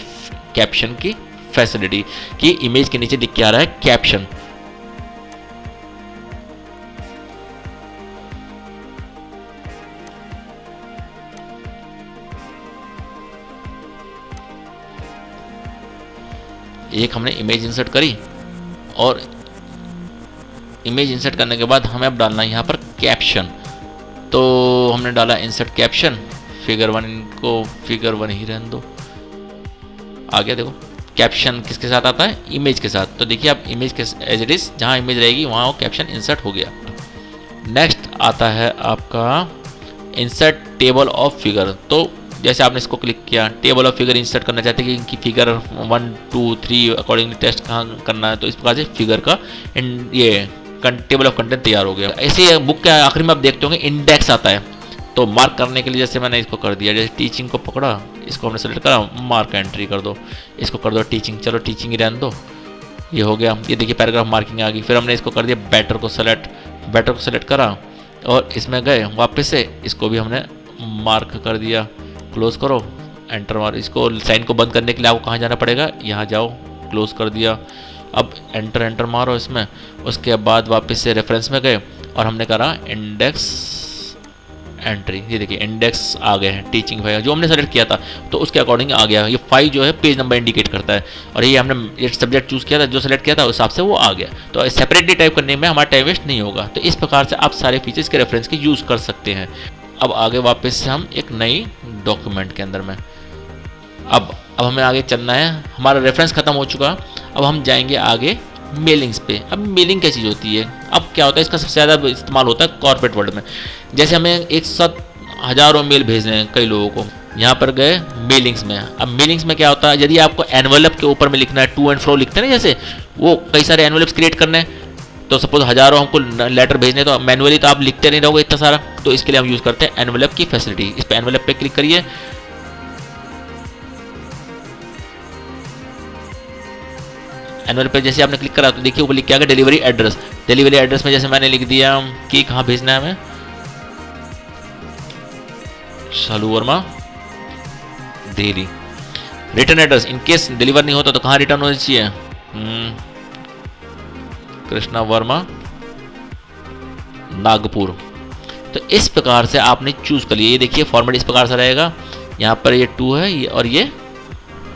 कैप्शन की फैसिलिटी, कि इमेज के नीचे लिख के आ रहा है कैप्शन। एक हमने इमेज इंसर्ट करी और इमेज इंसर्ट करने के बाद हमें अब डालना है यहाँ पर कैप्शन। तो हमने डाला इंसर्ट कैप्शन, फिगर 1 को फिगर 1 ही रहने दो, आ गया। देखो कैप्शन किसके साथ आता है, इमेज के साथ। तो देखिए आप इमेज के एज इट इज जहाँ इमेज रहेगी वहाँ वो कैप्शन इंसर्ट हो गया। नेक्स्ट आता है आपका इंसर्ट टेबल ऑफ फिगर। तो जैसे आपने इसको क्लिक किया, टेबल ऑफ फिगर इंसर्ट करना चाहते हैं कि इनकी फिगर 1 2 3 अकॉर्डिंगली टेस्ट कहाँ करना है, तो इस प्रकार से फिगर का ये टेबल ऑफ कंटेंट तैयार हो गया। ऐसे बुक के आखिरी में आप देखते होंगे इंडेक्स आता है, तो मार्क करने के लिए जैसे मैंने इसको कर दिया, जैसे टीचिंग को पकड़ा, इसको हमने सेलेक्ट करा, मार्क एंट्री कर दो, इसको कर दो टीचिंग, चलो टीचिंग ही रहने दो, ये हो गया। ये देखिए पैराग्राफ मार्किंग आ गई। फिर हमने इसको कर दिया बेटर को सेलेक्ट करा और इसमें गए वापस से, इसको भी हमने मार्क कर दिया, क्लोज करो, एंटर मारो। इसको साइन को बंद करने के लिए आपको कहाँ जाना पड़ेगा, यहाँ जाओ, क्लोज कर दिया। अब एंटर मारो इसमें, उसके बाद वापस से रेफरेंस में गए और हमने करा इंडेक्स एंट्री। ये देखिए इंडेक्स आ गए हैं, टीचिंग फाइव जो हमने सेलेक्ट किया था तो उसके अकॉर्डिंग आ गया। ये 5 जो है पेज नंबर इंडिकेट करता है, और ये हमने ये सब्जेक्ट चूज़ किया था, जो सेलेक्ट किया था उस हिसाब से वो आ गया। तो सेपरेटली टाइप करने में हमारा टाइम वेस्ट नहीं होगा। तो इस प्रकार से आप सारे फीचर्स के रेफरेंस के यूज़ कर सकते हैं। अब आगे वापस से हम एक नई डॉक्यूमेंट के अंदर में अब हमें आगे चलना है। हमारा रेफरेंस खत्म हो चुका। अब हम जाएंगे आगे मेलिंग्स पे। अब मेलिंग क्या चीज़ होती है? अब क्या होता है, इसका सबसे ज़्यादा इस्तेमाल होता है कॉर्पोरेट वर्ल्ड में। जैसे हमें एक साथ हज़ारों मेल भेजने हैं कई लोगों को, यहाँ पर गए मेलिंग्स में। अब मेलिंग्स में क्या होता है, यदि आपको एनवेलप के ऊपर में लिखना है, टू एंड फ्रो लिखते हैं ना, जैसे वो कई सारे एनवेलप्स क्रिएट करने हैं, तो सपोज हज़ारों हमको लेटर भेजने, तो मैनुअली तो आप लिखते नहीं रहोगे इतना सारा, तो इसके लिए हम यूज़ करते हैं एनवेलप की फैसिलिटी। इस पर एनवेलप पे क्लिक करिए। एनवेलप पे जैसे आपने क्लिक करा तो देखिए ऊपर लिख के आ गया डिलीवरी एड्रेस। डिलीवरी एड्रेस में जैसे मैंने लिख दिया कि कहाँ भेजना है हमें, Shalu Verma Delhi. Return address in case deliver नहीं होता तो कहाँ रिटर्न होना चाहिए, कृष्णा वर्मा नागपुर। तो इस प्रकार से आपने चूज कर लिया। ये देखिए फॉर्मेट इस प्रकार से रहेगा, यहाँ पर ये टू है ये और ये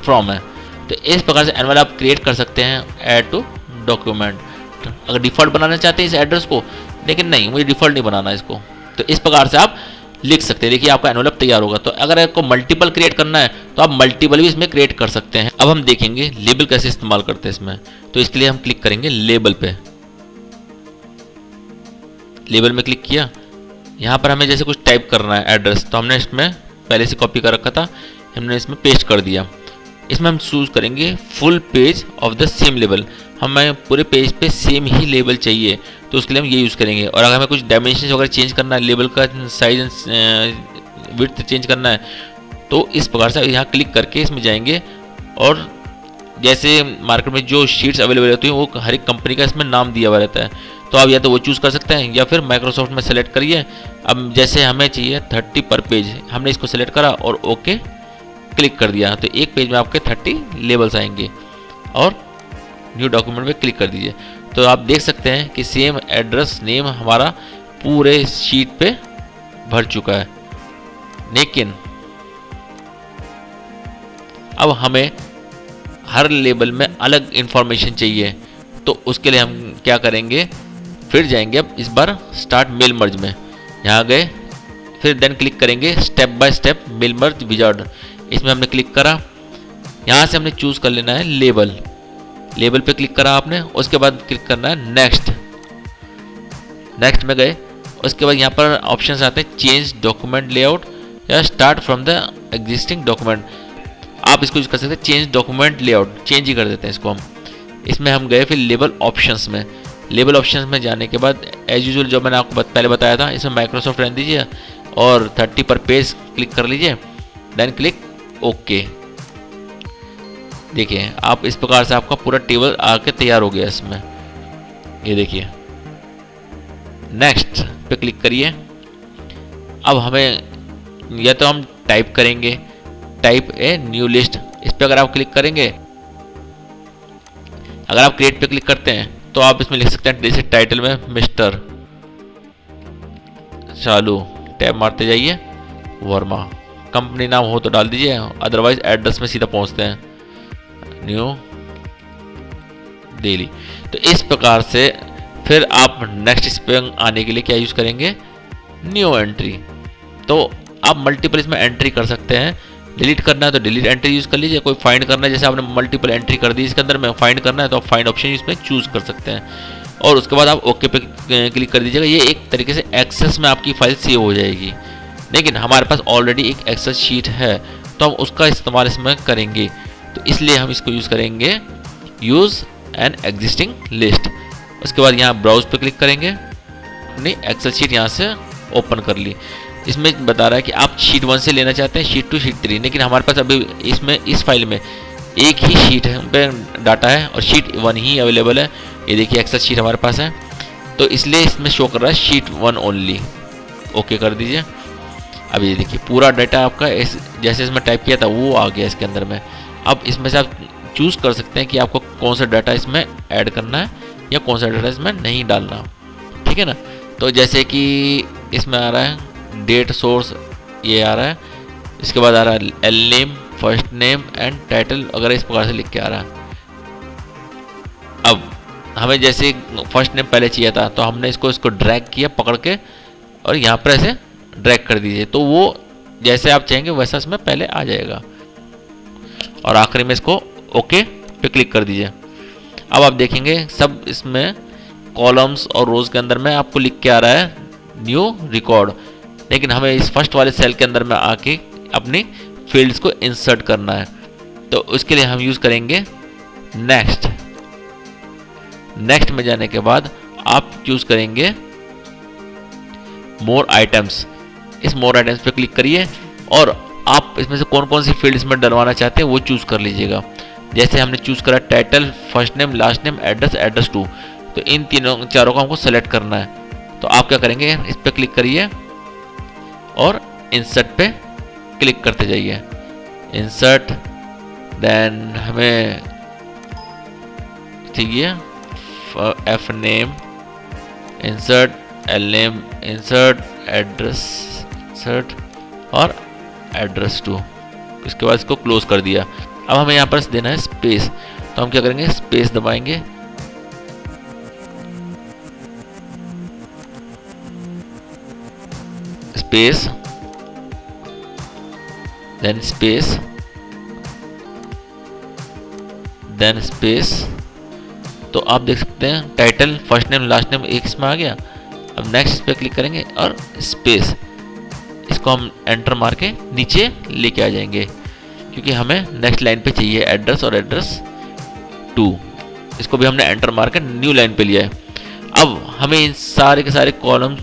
फ्रॉम है। तो इस प्रकार से एनवेलप आप क्रिएट कर सकते हैं ऐड टू डॉक्यूमेंट। अगर डिफ़ॉल्ट बनाना चाहते हैं इस एड्रेस को, लेकिन नहीं मुझे डिफ़ॉल्ट नहीं बनाना इसको, तो इस प्रकार से आप लिख सकते हैं। देखिए आपका एनवेलप तैयार होगा। तो अगर आपको मल्टीपल क्रिएट करना है तो आप मल्टीपल भी इसमें क्रिएट कर सकते हैं। अब हम देखेंगे लेबल कैसे इस्तेमाल करते हैं इसमें। तो इसके लिए हम क्लिक करेंगे लेबल पे। लेबल में क्लिक किया, यहाँ पर हमें जैसे कुछ टाइप करना है एड्रेस, तो हमने इसमें पहले से कॉपी कर रखा था, हमने इसमें पेस्ट कर दिया। इसमें हम चूज करेंगे full page of the same level. हमें पूरे पेज पे सेम ही लेबल चाहिए, तो उसके लिए हम ये यूज़ करेंगे। और अगर हमें कुछ डायमेंशन वगैरह चेंज करना है, लेबल का साइज एंड विड्थ चेंज करना है, तो इस प्रकार से यहाँ क्लिक करके इसमें जाएंगे। और जैसे मार्केट में जो शीट्स अवेलेबल होती हैं वो हर एक कंपनी का इसमें नाम दिया हुआ रहता है, तो आप या तो वो चूज़ कर सकते हैं या फिर माइक्रोसॉफ्ट में सेलेक्ट करिए। अब जैसे हमें चाहिए 30 पर पेज, हमने इसको सेलेक्ट करा और ओके क्लिक कर दिया, तो एक पेज में आपके 30 लेबल्स आएंगे। और न्यू डॉक्यूमेंट पे क्लिक कर दीजिए, तो आप देख सकते हैं कि सेम एड्रेस नेम हमारा पूरे शीट पे भर चुका है। लेकिन अब हमें हर लेबल में अलग इंफॉर्मेशन चाहिए, तो उसके लिए हम क्या करेंगे, फिर जाएंगे अब इस बार स्टार्ट मेल मर्ज में। यहाँ गए, फिर देन क्लिक करेंगे step by step mail merge wizard. इसमें हमने क्लिक करा, यहाँ से हमने चूज़ कर लेना है लेबल। लेबल पे क्लिक करा आपने, उसके बाद क्लिक करना है नेक्स्ट। नेक्स्ट में गए, उसके बाद यहाँ पर ऑप्शंस आते हैं चेंज डॉक्यूमेंट लेआउट या start from the existing document. आप इसको यूज कर सकते हैं चेंज डॉक्यूमेंट लेआउट, चेंज ही कर देते हैं इसको हम। इसमें हम गए फिर लेबल ऑप्शंस में। लेबल ऑप्शंस में जाने के बाद एज यूजुअल जो मैंने आपको पहले बताया था, इसमें माइक्रोसॉफ्ट रहने दीजिए और 30 पर पेज क्लिक कर लीजिए, देन क्लिक ओके। देखिए आप इस प्रकार से आपका पूरा टेबल आके तैयार हो गया इसमें। ये देखिए नेक्स्ट पे क्लिक करिए। अब हमें या तो हम टाइप करेंगे टाइप ए न्यू लिस्ट, इस पर अगर आप क्लिक करेंगे, अगर आप क्रिएट पे क्लिक करते हैं तो आप इसमें लिख सकते हैं जैसे टाइटल में मिस्टर चालू, टैब मारते जाइए वर्मा, कंपनी नाम हो तो डाल दीजिए, अदरवाइज एड्रेस में सीधा पहुंचते हैं न्यू दिल्ली। तो इस प्रकार से फिर आप नेक्स्ट इस पे आने के लिए क्या यूज करेंगे, न्यू एंट्री। तो आप मल्टीपल इसमें एंट्री कर सकते हैं। डिलीट करना है तो डिलीट एंट्री यूज कर लीजिए, कोई फाइंड करना है जैसे आपने मल्टीपल एंट्री कर दी इसके अंदर में, फाइंड करना है तो आप फाइंड ऑप्शन इसमें चूज कर सकते हैं। और उसके बाद आप ओके पे क्लिक कर दीजिएगा। ये एक तरीके से एक्सेस में आपकी फाइल सेव हो जाएगी। लेकिन हमारे पास ऑलरेडी एक एक्सेल शीट है तो हम उसका इस्तेमाल इसमें करेंगे, तो इसलिए हम इसको यूज़ करेंगे यूज़ एन एग्जिस्टिंग लिस्ट। उसके बाद यहाँ ब्राउज पे क्लिक करेंगे, अपनी एक्सेल शीट यहाँ से ओपन कर ली। इसमें बता रहा है कि आप शीट 1 से लेना चाहते हैं शीट 2 शीट 3, लेकिन हमारे पास अभी इसमें इस फाइल में एक ही शीट पे डाटा है और शीट 1 ही अवेलेबल है। ये देखिए एक्सेल शीट हमारे पास है, तो इसलिए इसमें शो कर रहा है शीट 1 ओनली। ओके कर दीजिए। अब ये देखिए पूरा डाटा आपका जैसे इसमें टाइप किया था वो आ गया इसके अंदर में। अब इसमें से आप चूज़ कर सकते हैं कि आपको कौन सा डाटा इसमें ऐड करना है या कौन सा डाटा इसमें नहीं डालना, ठीक है ना। तो जैसे कि इसमें आ रहा है डेट सोर्स ये आ रहा है, इसके बाद आ रहा है L name, first name and title वगैरह इस प्रकार से लिख के आ रहा है। अब हमें जैसे फर्स्ट नेम पहले चाहिए था तो हमने इसको ड्रैग किया पकड़ के और यहाँ पर ऐसे ड्रैग कर दीजिए, तो वो जैसे आप चाहेंगे वैसा इसमें पहले आ जाएगा। और आखिरी में इसको ओके पे क्लिक कर दीजिए। अब आप देखेंगे सब इसमें कॉलम्स और रोज के अंदर में आपको लिख के आ रहा है न्यू रिकॉर्ड, लेकिन हमें इस फर्स्ट वाले सेल के अंदर में आके अपनी फील्ड्स को इंसर्ट करना है। तो उसके लिए हम यूज़ करेंगे नेक्स्ट। नेक्स्ट में जाने के बाद आप चूज़ करेंगे मोर आइटम्स। इस मोर आइटम्स पे क्लिक करिए और आप इसमें से कौन कौन सी फील्ड्स में डलवाना चाहते हैं वो चूज़ कर लीजिएगा। जैसे हमने चूज़ करा title, first name, last name, address, address two, तो इन तीनों चारों को हमको सेलेक्ट करना है। तो आप क्या करेंगे, इस पर क्लिक करिए और इंसर्ट पे क्लिक करते जाइए। इंसर्ट, देन हमें चाहिए F name, insert, L name, insert, address, insert और एड्रेस टू। इसके बाद इसको क्लोज कर दिया। अब हमें यहाँ पर देना है स्पेस, तो हम क्या करेंगे, स्पेस दबाएंगे, space, then space, then space. तो आप देख सकते हैं title, first name, last name एक इसमें आ गया। अब नेक्स्ट पे क्लिक करेंगे और स्पेस, इसको हम एंटर मार के नीचे लेके आ जाएंगे क्योंकि हमें नेक्स्ट लाइन पे चाहिए एड्रेस और एड्रेस टू। इसको भी हमने एंटर मार के न्यू लाइन पे लिया है। अब हमें इन सारे के सारे कॉलम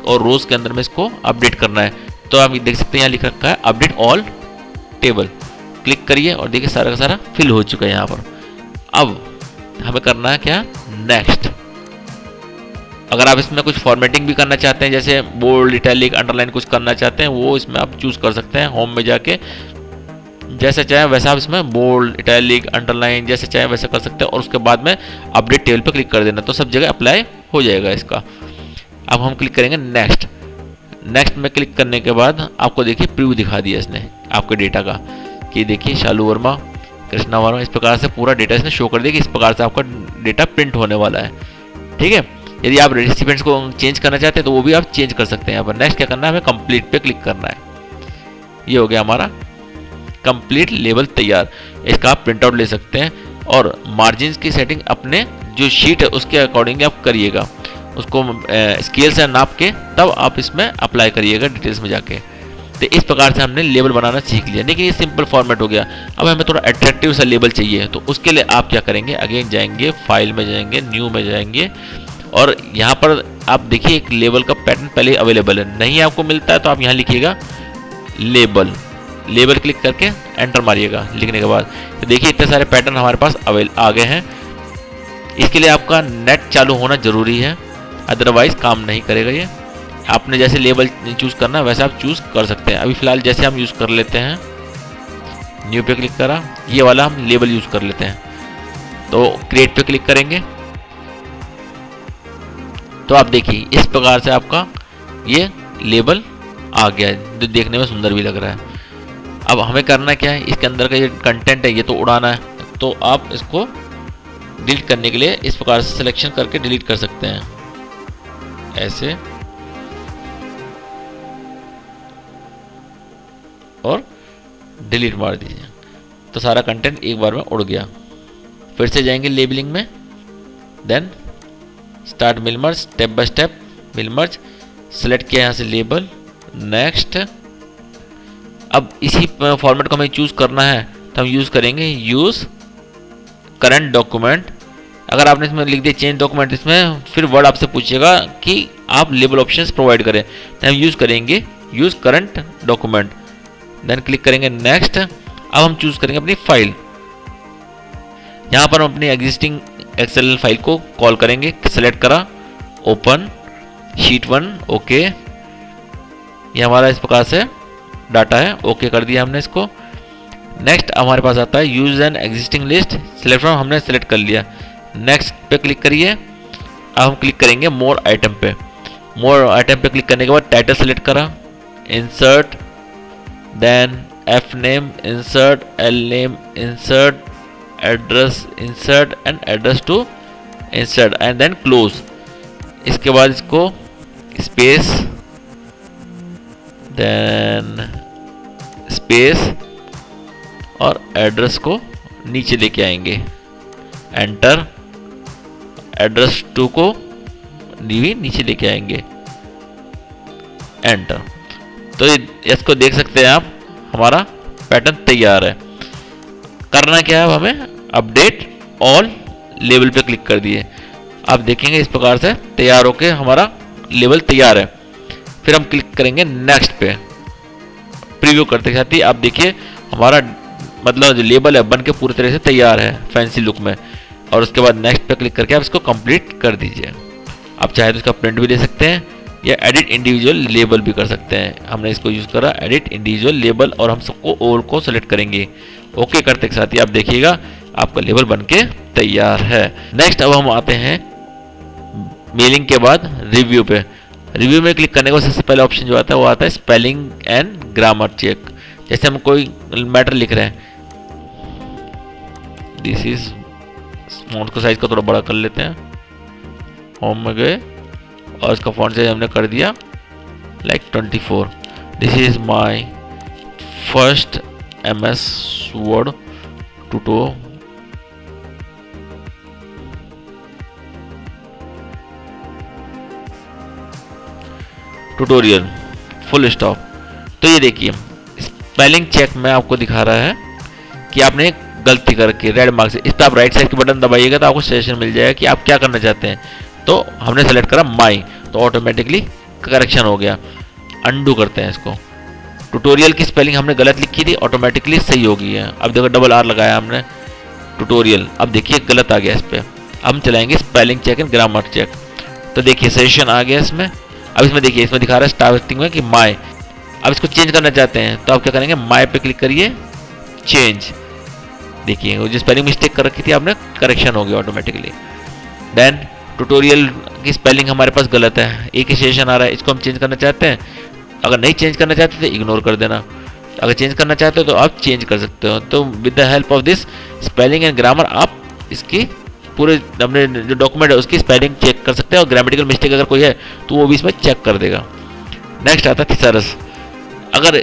और रोज के अंदर में इसको अपडेट करना है। तो आप देख सकते हैं यहाँ लिख रखा है अपडेट ऑल टेबल। क्लिक करिए और देखिए सारा का सारा फिल हो चुका है यहाँ पर। अब हमें करना है क्या, नेक्स्ट। अगर आप इसमें कुछ फॉर्मेटिंग भी करना चाहते हैं, जैसे बोल्ड, इटैलिक, अंडरलाइन कुछ करना चाहते हैं, वो इसमें आप चूज कर सकते हैं। होम में जाके जैसा चाहे वैसा आप इसमें बोल्ड, इटैलिक, अंडरलाइन जैसे चाहे वैसा कर सकते हैं और उसके बाद में अपडेट टेबल पर क्लिक कर देना, तो सब जगह अप्लाई हो जाएगा इसका। अब हम क्लिक करेंगे नेक्स्ट। नेक्स्ट में क्लिक करने के बाद आपको देखिए प्रीव्यू दिखा दिया इसने आपके डेटा का, कि देखिए शालू वर्मा, कृष्णा वर्मा, इस प्रकार से पूरा डेटा इसने शो कर दिया कि इस प्रकार से आपका डेटा प्रिंट होने वाला है। ठीक है, यदि आप रेसिपिएंट्स को चेंज करना चाहते हैं तो वो भी आप चेंज कर सकते हैं। यहाँ पर नेक्स्ट क्या करना है, हमें कंप्लीट पे क्लिक करना है। ये हो गया हमारा कंप्लीट लेबल तैयार। इसका आप प्रिंट आउट ले सकते हैं और मार्जिन की सेटिंग अपने जो शीट है उसके अकॉर्डिंग आप करिएगा, उसको स्केल से नाप के तब आप इसमें अप्लाई करिएगा डिटेल्स में जाके। तो इस प्रकार से हमने लेबल बनाना सीख लिया। लेकिन ये सिंपल फॉर्मेट हो गया। अब हमें थोड़ा अट्रैक्टिव सा लेबल चाहिए, तो उसके लिए आप क्या करेंगे, अगेन जाएंगे, फाइल में जाएंगे, न्यू में जाएंगे और यहाँ पर आप देखिए एक लेबल का पैटर्न पहले अवेलेबल है, नहीं आपको मिलता है तो आप यहाँ लिखिएगा लेबल। लेबल क्लिक करके एंटर मारिएगा लिखने के बाद। तो देखिए इतने सारे पैटर्न हमारे पास आ गए हैं। इसके लिए आपका नेट चालू होना जरूरी है, अदरवाइज काम नहीं करेगा ये। आपने जैसे लेबल चूज़ करना है वैसे आप चूज़ कर सकते हैं। अभी फ़िलहाल जैसे हम यूज़ कर लेते हैं, न्यू पे क्लिक करा, ये वाला हम लेबल यूज़ कर लेते हैं। तो क्रिएट पे क्लिक करेंगे तो आप देखिए इस प्रकार से आपका ये लेबल आ गया है, जो देखने में सुंदर भी लग रहा है। अब हमें करना क्या है, इसके अंदर का ये कंटेंट है ये तो उड़ाना है, तो आप इसको डिलीट करने के लिए इस प्रकार से सिलेक्शन करके डिलीट कर सकते हैं, ऐसे और डिलीट मार दीजिए, तो सारा कंटेंट एक बार में उड़ गया। फिर से जाएंगे लेबलिंग में, then start mail merge, step by step mail merge, select किया यहाँ से लेबल, नेक्स्ट। अब इसी फॉर्मेट को हमें चूज करना है तो हम यूज करेंगे यूज करंट डॉक्यूमेंट। अगर आपने इसमें लिख दिया चेंज डॉक्यूमेंट, इसमें फिर वर्ड आपसे पूछेगा कि आप लेबल ऑप्शंस प्रोवाइड करें, तो हम यूज करेंगे use current document, then click करेंगे नेक्स्ट। अब हम चूज करेंगे अपनी फाइल। यहाँ पर हम अपनी एग्जिस्टिंग एक्सेल फाइल को कॉल करेंगे, सेलेक्ट करा, ओपन शीट 1, ओके। ये हमारा इस प्रकार से डाटा है, ओके कर दिया हमने इसको। नेक्स्ट हमारे पास आता है use an existing list, select from, हमने सेलेक्ट कर लिया। नेक्स्ट पे क्लिक करिए। अब हम क्लिक करेंगे मोर आइटम पे। मोर आइटम पे क्लिक करने के बाद टाइटल सेलेक्ट करा, insert, then f name insert, l name insert, address insert and address to insert and then close. इसके बाद इसको स्पेस, देन स्पेस और एड्रेस को नीचे लेके आएंगे, एंटर, एड्रेस 2 को भी नीचे लेके आएंगे, एंटर। तो इसको देख सकते हैं आप, हमारा पैटर्न तैयार है। करना क्या है, अब हमें अपडेट ऑल लेबल पे क्लिक कर दिए। आप देखेंगे इस प्रकार से तैयार होके हमारा लेबल तैयार है। फिर हम क्लिक करेंगे नेक्स्ट पे। प्रीव्यू करते साथ ही आप देखिए हमारा मतलब जो लेबल है बन के पूरी तरह से तैयार है फैंसी लुक में। और उसके बाद नेक्स्ट पे क्लिक करके आप इसको कंप्लीट कर दीजिए। आप चाहे तो इसका प्रिंट भी ले सकते हैं या एडिट इंडिविजुअल लेबल भी कर सकते हैं। हमने इसको यूज़ करा एडिट इंडिविजुअल लेबल और हम सबको ऑल को सेलेक्ट करेंगे। ओके करते के साथ ही आप देखिएगा आपका लेबल बन के तैयार है। नेक्स्ट अब हम आते हैं मेलिंग के बाद रिव्यू पे। रिव्यू में क्लिक करने का सबसे पहले ऑप्शन जो आता है वो आता है स्पेलिंग एंड ग्रामर चेक। जैसे हम कोई मैटर लिख रहे हैं, दिस इज फॉन्ट का साइज का थोड़ा बड़ा कर लेते हैं, होम में गए और इसका फॉन्ट साइज हमने कर दिया like 24। This is my first MS word tutorial full stop. तो ये देखिए स्पेलिंग चेक में आपको दिखा रहा है कि आपने गलती करके रेड मार्क से, इस पर आप राइट साइड के बटन दबाइएगा तो आपको सजेशन मिल जाएगा कि आप क्या करना चाहते हैं। तो हमने सेलेक्ट करा माई, तो ऑटोमेटिकली करेक्शन हो गया। अंडू करते हैं इसको। ट्यूटोरियल की स्पेलिंग हमने गलत लिखी थी, ऑटोमेटिकली सही हो गई है। अब देखो डबल R लगाया हमने ट्यूटोरियल, अब देखिए गलत आ गया इस पर। हम चलाएंगे spelling check and grammar check. तो देखिए सजेशन आ गया इसमें। अब इसमें देखिए इसमें दिखा रहा है स्टार्टिंग में कि माई। अब इसको चेंज करना चाहते हैं तो आप क्या करेंगे, माई पे क्लिक करिए, चेंज। देखिए वो जो स्पेलिंग मिस्टेक कर रखी थी आपने, करेक्शन हो गया ऑटोमेटिकली। देन ट्यूटोरियल की स्पेलिंग हमारे पास गलत है, एक ही सेशन आ रहा है, इसको हम चेंज करना चाहते हैं। अगर नहीं चेंज करना चाहते तो इग्नोर कर देना, अगर चेंज करना चाहते हो तो आप चेंज कर सकते हो। तो with the help of this spelling and grammar आप इसकी पूरे अपने जो डॉक्यूमेंट है उसकी स्पेलिंग चेक कर सकते हैं और ग्रामेटिकल मिस्टेक अगर कोई है तो वो भी इसमें चेक कर देगा। नेक्स्ट आता है थिसरस। अगर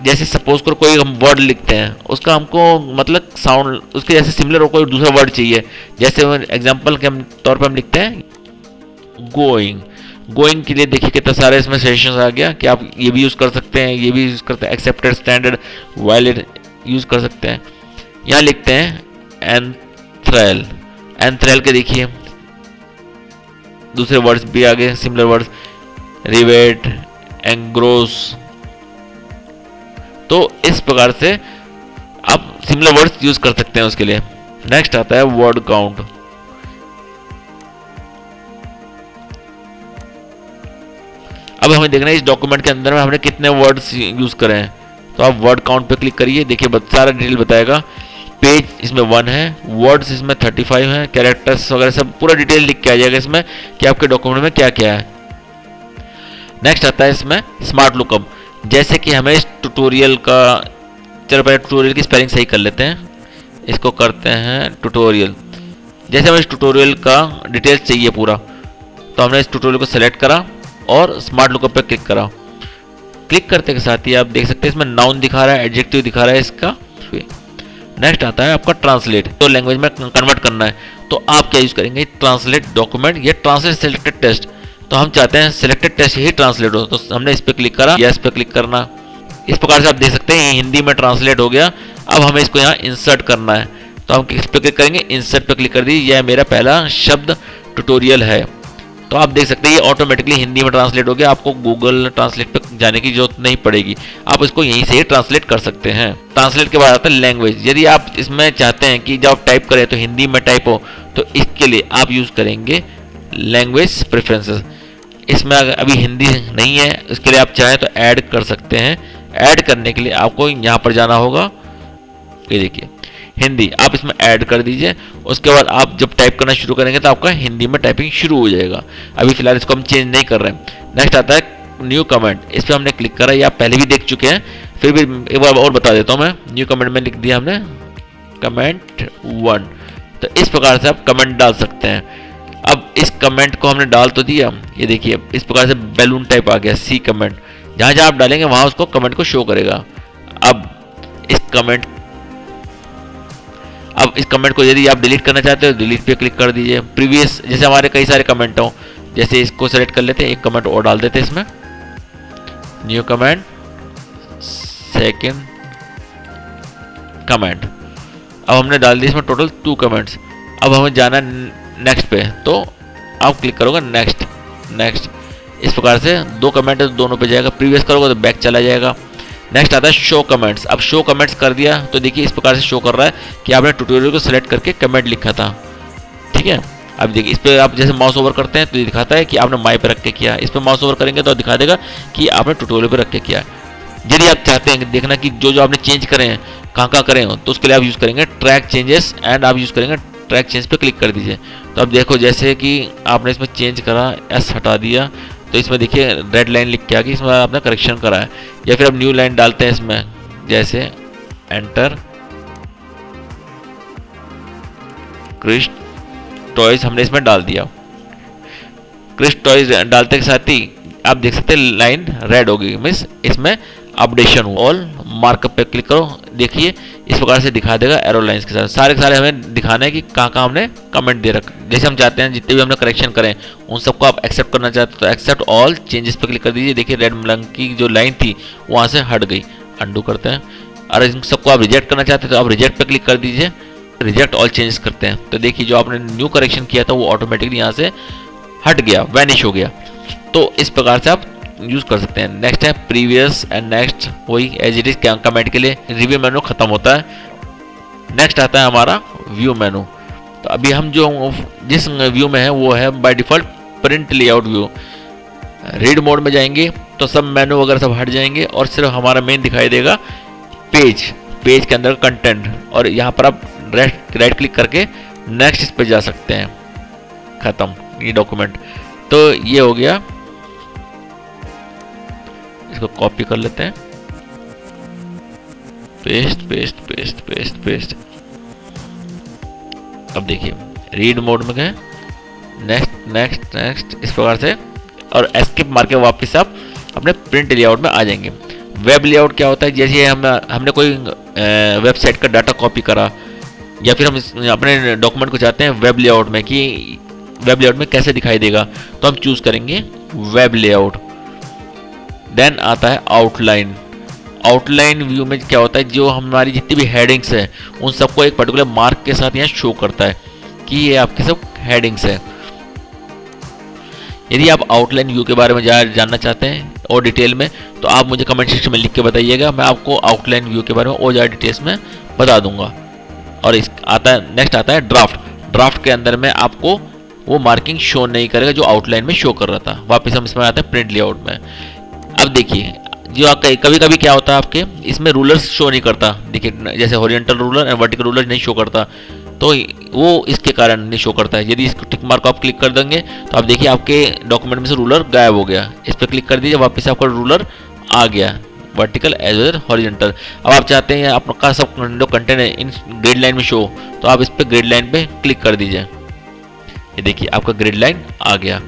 जैसे सपोज करो कोई हम वर्ड लिखते हैं उसका हमको मतलब साउंड उसके जैसे सिमिलर हो कोई दूसरा वर्ड चाहिए। जैसे एग्जांपल के तौर पे हम लिखते हैं गोइंग। गोइंग के लिए देखिए कितना सारे इसमें सजेशंस आ गया कि आप ये भी यूज़ कर सकते हैं, ये भी यूज़ करते हैं, एक्सेप्टेड, स्टैंडर्ड, वैलिड यूज़ कर सकते हैं। यहाँ लिखते हैं एंथ्रेल। एंथ्रेल के देखिए दूसरे वर्ड्स भी आ गए सिमिलर वर्ड्स, रिवेट, एंग्रोस। तो इस प्रकार से आप सिमिलर वर्ड्स यूज कर सकते हैं उसके लिए। नेक्स्ट आता है वर्ड काउंट। अब हमें देखना है इस डॉक्यूमेंट के अंदर में हमने कितने वर्ड्स यूज करे हैं। तो आप वर्ड काउंट पे क्लिक करिए, देखिए सारा डिटेल बताएगा। पेज इसमें 1 है, वर्ड्स इसमें 35 हैं, कैरेक्टर्स वगैरह सब पूरा डिटेल लिख के आ जाएगा इसमें कि आपके डॉक्यूमेंट में क्या क्या है। नेक्स्ट आता है इसमें स्मार्ट लुकअप। जैसे कि हमें इस ट्यूटोरियल का, चलो पहले ट्यूटोरियल की स्पेलिंग सही कर लेते हैं। इसको करते हैं ट्यूटोरियल। जैसे हमें इस ट्यूटोरियल का डिटेल्स चाहिए पूरा, तो हमने इस ट्यूटोरियल को सेलेक्ट करा और स्मार्ट लुकअप पे क्लिक करा। क्लिक करते के साथ ही आप देख सकते हैं इसमें नाउन दिखा रहा है, एडजेक्टिव दिखा रहा है इसका। नेक्स्ट आता है आपका ट्रांसलेट। तो लैंग्वेज में कन्वर्ट करना है तो आप क्या यूज करेंगे, ट्रांसलेट डॉक्यूमेंट या ट्रांसलेट सिलेक्टेड टेक्स्ट। तो हम चाहते हैं सिलेक्टेड टेक्स्ट ही ट्रांसलेट हो, तो हमने इस पर क्लिक करा, यस पे क्लिक करना। इस प्रकार से आप देख सकते हैं ये हिंदी में ट्रांसलेट हो गया। अब हमें इसको यहाँ इंसर्ट करना है तो हम इस पर क्लिक करेंगे, इंसर्ट पे क्लिक कर दी। यह मेरा पहला शब्द ट्यूटोरियल है। तो आप देख सकते हैं ये ऑटोमेटिकली हिंदी में ट्रांसलेट हो गया। आपको गूगल ट्रांसलेट पे जाने की जरूरत नहीं पड़ेगी, आप इसको यहीं से ही ट्रांसलेट कर सकते हैं। ट्रांसलेट के बाद आता है लैंग्वेज। यदि आप इसमें चाहते हैं कि जब आप टाइप करें तो हिंदी में टाइप हो, तो इसके लिए आप यूज करेंगे लैंग्वेज प्रेफरेंसेस। इसमें अगर अभी हिंदी नहीं है, इसके लिए आप चाहें तो ऐड कर सकते हैं। ऐड करने के लिए आपको यहाँ पर जाना होगा, ये देखिए हिंदी, आप इसमें ऐड कर दीजिए। उसके बाद आप जब टाइप करना शुरू करेंगे तो आपका हिंदी में टाइपिंग शुरू हो जाएगा। अभी फिलहाल इसको हम चेंज नहीं कर रहे हैं। नेक्स्ट आता है न्यू कमेंट, इस पर हमने क्लिक करा, ये आप पहले भी देख चुके हैं, फिर भी एक बार और बता देता हूँ मैं। न्यू कमेंट में लिख दिया हमने कमेंट 1। तो इस प्रकार से आप कमेंट डाल सकते हैं। अब इस कमेंट को हमने डाल तो दिया, ये देखिए इस प्रकार से बैलून टाइप आ गया सी कमेंट, जहाँ जहाँ आप डालेंगे वहाँ उसको कमेंट को शो करेगा। अब इस कमेंट को यदि आप डिलीट करना चाहते हो डिलीट पे क्लिक कर दीजिए। प्रीवियस जैसे हमारे कई सारे कमेंट हो, जैसे इसको सेलेक्ट कर लेते हैं, एक कमेंट और डाल देते हैं इसमें, न्यू कमेंट सेकंड कमेंट। अब हमने डाल दिया इसमें टोटल 2 कमेंट्स। अब हमें जाना नेक्स्ट पे, तो आप क्लिक करोगे नेक्स्ट नेक्स्ट, इस प्रकार से 2 कमेंट है तो दोनों पे जाएगा, प्रीवियस करोगे तो बैक चला जाएगा। नेक्स्ट आता है शो कमेंट्स। अब शो कमेंट्स कर दिया तो देखिए इस प्रकार से शो कर रहा है कि आपने ट्यूटोरियल को सिलेक्ट करके कमेंट लिखा था, ठीक है। अब देखिए इस पर आप जैसे माउस ओवर करते हैं तो ये दिखाता है कि आपने माई पे रख के किया, इस पर माउस ओवर करेंगे तो दिखा देगा कि आपने ट्यूटोरियल पे रख के किया। यदि आप चाहते हैं देखना कि जो आपने चेंज करे हैं कहाँ करें हो, तो उसके लिए आप यूज़ करेंगे ट्रैक चेंजेस, एंड आप यूज़ करेंगे ट्रैक चेंज पे क्लिक कर दीजिए। तो अब देखो जैसे कि आपने इसमें चेंज करा, एस हटा दिया, तो इसमें देखिए रेड लाइन लिख के आ गई, इसमें आपने करेक्शन करा है। या फिर अब न्यू लाइन डालते हैं इसमें, जैसे एंटर क्रिश टॉयज हमने इसमें डाल दिया। क्रिश टॉयज डालते के साथ ही आप देख सकते हैं लाइन रेड हो गई, मीन्स इसमें अपडेशन हुआ। ऑल मार्कअप पे क्लिक करो, देखिए इस प्रकार से दिखा देगा एरो लाइंस के साथ। सारे सारे हमें दिखाना है कि कहाँ हमने कमेंट दे रखा, जैसे हम चाहते हैं जितने भी हमने करेक्शन करें उन सबको आप एक्सेप्ट करना चाहते हो तो एक्सेप्ट ऑल चेंजेस पे क्लिक कर दीजिए। देखिए रेड रंग की जो लाइन थी वहाँ से हट गई, अंडू करते हैं। और इन सबको आप रिजेक्ट करना चाहते हैं तो आप रिजेक्ट पे क्लिक कर दीजिए, रिजेक्ट ऑल चेंजेस करते हैं। तो देखिए जो आपने न्यू करेक्शन किया था वो ऑटोमेटिकली यहाँ से हट गया, वैनिश हो गया। तो इस प्रकार से आप यूज कर सकते हैं। नेक्स्ट है प्रीवियस एंड नेक्स्ट, वही एज इट इज कमेंट के लिए रिव्यू मेनू खत्म होता है। नेक्स्ट आता है हमारा व्यू मेनू। तो अभी हम जो जिस व्यू में है वो है by default print layout view. Read mode में जाएंगे तो सब मेनू वगैरह सब हट जाएंगे और सिर्फ हमारा मेन दिखाई देगा पेज के अंदर कंटेंट। और यहाँ पर आप राइट क्लिक करके नेक्स्ट इस पे जा सकते हैं, खत्म ये डॉक्यूमेंट। तो ये हो गया, इसको कॉपी कर लेते हैं, paste paste paste paste paste. अब देखिए रीड मोड में गए, नेक्स्ट नेक्स्ट नेक्स्ट इस प्रकार से, और एस्केप मार के वापस आप अपने प्रिंट लेआउट में आ जाएंगे। वेब लेआउट क्या होता है, जैसे हमने कोई वेबसाइट का डाटा कॉपी करा या फिर हम अपने डॉक्यूमेंट को चाहते हैं वेब लेआउट में, कि वेब लेआउट में कैसे दिखाई देगा, तो हम चूज करेंगे वेब लेआउट। देन आता है आउटलाइन। आउटलाइन व्यू में क्या होता है, जो हमारी जितनी भी हेडिंग्स है उन सबको एक पर्टिकुलर मार्क के साथ यहाँ शो करता है कि ये आपके सब हेडिंग्स है। यदि आप आउटलाइन व्यू के बारे में जानना चाहते हैं और डिटेल में, तो आप मुझे कमेंट सेक्शन में लिख के बताइएगा, मैं आपको आउटलाइन व्यू के बारे में और ज़्यादा डिटेल्स में बता दूंगा। और इस नेक्स्ट आता है ड्राफ्ट। ड्राफ्ट के अंदर में आपको वो मार्किंग शो नहीं करेगा जो आउटलाइन में शो कर रहा था। वापस हम इसमें आते हैं प्रिंट लेआउट में। अब देखिए जो कभी कभी क्या होता है, आपके इसमें रूलर्स शो नहीं करता, देखिए जैसे horizontal ruler and vertical ruler नहीं शो करता, तो वो इसके कारण नहीं शो करता है। यदि इसको टिक मार्क को आप क्लिक कर देंगे तो आप देखिए आपके डॉक्यूमेंट में से रूलर गायब हो गया। इस पर क्लिक कर दीजिए, वापस आपका रूलर आ गया, वर्टिकल एज वेल हॉरिजॉन्टल। अब आप चाहते हैं आपका सब जो कंटेंट है इन ग्रिड लाइन में शो, तो आप इस पर ग्रिड लाइन पे क्लिक कर दीजिए। ये देखिए आपका ग्रिड लाइन आ गया,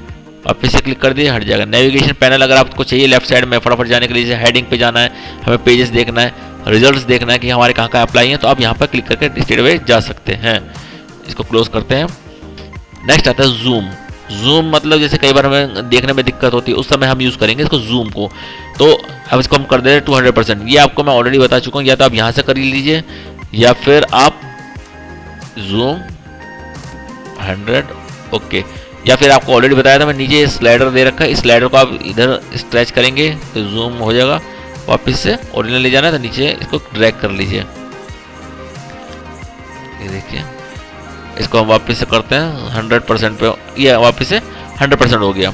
आप फिर से क्लिक कर दीजिए, हट जाएगा। नेविगेशन पैनल अगर आपको चाहिए लेफ्ट साइड में फटाफट जाने के लिए, हेडिंग पे जाना है, हमें पेजेस देखना है, रिजल्ट्स देखना है कि हमारे कहाँ कहाँ अप्लाई है, तो आप यहाँ पर क्लिक करके स्ट्रेट अवे जा सकते हैं। इसको क्लोज करते हैं। नेक्स्ट आता है जूम। जूम मतलब जैसे कई बार हमें देखने में दिक्कत होती है, उस समय हम यूज़ करेंगे इसको जूम को। तो अब इसको हम कर दे रहे हैं 200%। ये आपको मैं ऑलरेडी बता चुका हूँ, या तो आप यहाँ से कर लीजिए या फिर आप जूम 100 ओके, या फिर आपको ऑलरेडी बताया था मैं, नीचे स्लाइडर दे रखा है, इस स्लाइडर को आप इधर स्ट्रेच करेंगे तो जूम हो जाएगा। वापस से ओरिजिनल ले जाना है तो नीचे इसको ड्रैग कर लीजिए। ये देखिए इसको हम वापस से करते हैं 100% पे, ये वापस से 100% हो गया।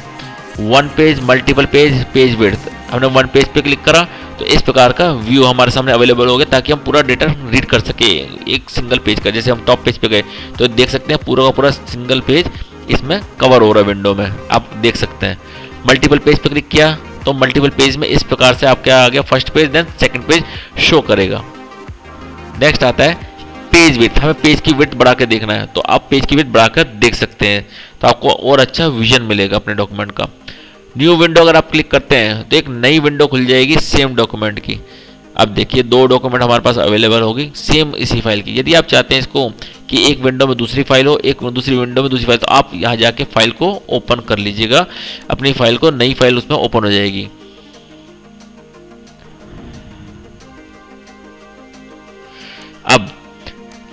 One page multiple page, page width, हमने वन पेज पे क्लिक करा तो इस प्रकार का व्यू हमारे सामने अवेलेबल हो गया, ताकि हम पूरा डेटा रीड कर सके एक सिंगल पेज का। जैसे हम टॉप पेज पे गए तो देख सकते हैं पूरा का पूरा सिंगल पेज इसमें कवर हो रहा है, विंडो में आप देख सकते हैं। मल्टीपल पेज पे क्लिक किया तो मल्टीपल पेज में इस प्रकार से आपके आ गया first page, then second page show करेगा। नेक्स्ट आता है पेज विड्थ। हमें पेज की विड्थ बढ़ा के देखना है, तो आप पेज की विड्थ बढ़ाकर देख सकते हैं, तो आपको और अच्छा विजन मिलेगा अपने डॉक्यूमेंट का। न्यू विंडो अगर आप क्लिक करते हैं तो एक नई विंडो खुल जाएगी सेम डॉक्यूमेंट की। अब देखिए 2 डॉक्यूमेंट हमारे पास अवेलेबल होगी सेम इसी फाइल की। यदि आप चाहते हैं इसको कि एक विंडो में दूसरी फाइल हो, एक दूसरी विंडो में दूसरी फाइल, तो आप यहाँ जाके फाइल को ओपन कर लीजिएगा, अपनी फाइल को, नई फाइल उसमें ओपन हो जाएगी। अब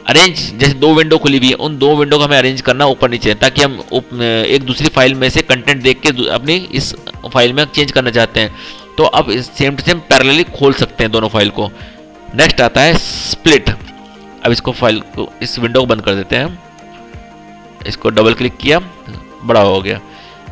अरेंज, जैसे 2 विंडो खुली हुई है, उन 2 विंडो को हमें अरेंज करना ऊपर नीचे, ताकि हम एक दूसरी फाइल में से कंटेंट देख के अपनी इस फाइल में चेंज करना चाहते हैं, तो अब सेम टू सेम पैरेलली खोल सकते हैं दोनों फाइल को। नेक्स्ट आता है स्प्लिट। अब इसको फाइल को, इस विंडो को बंद कर देते हैं, इसको डबल क्लिक किया, बड़ा हो गया।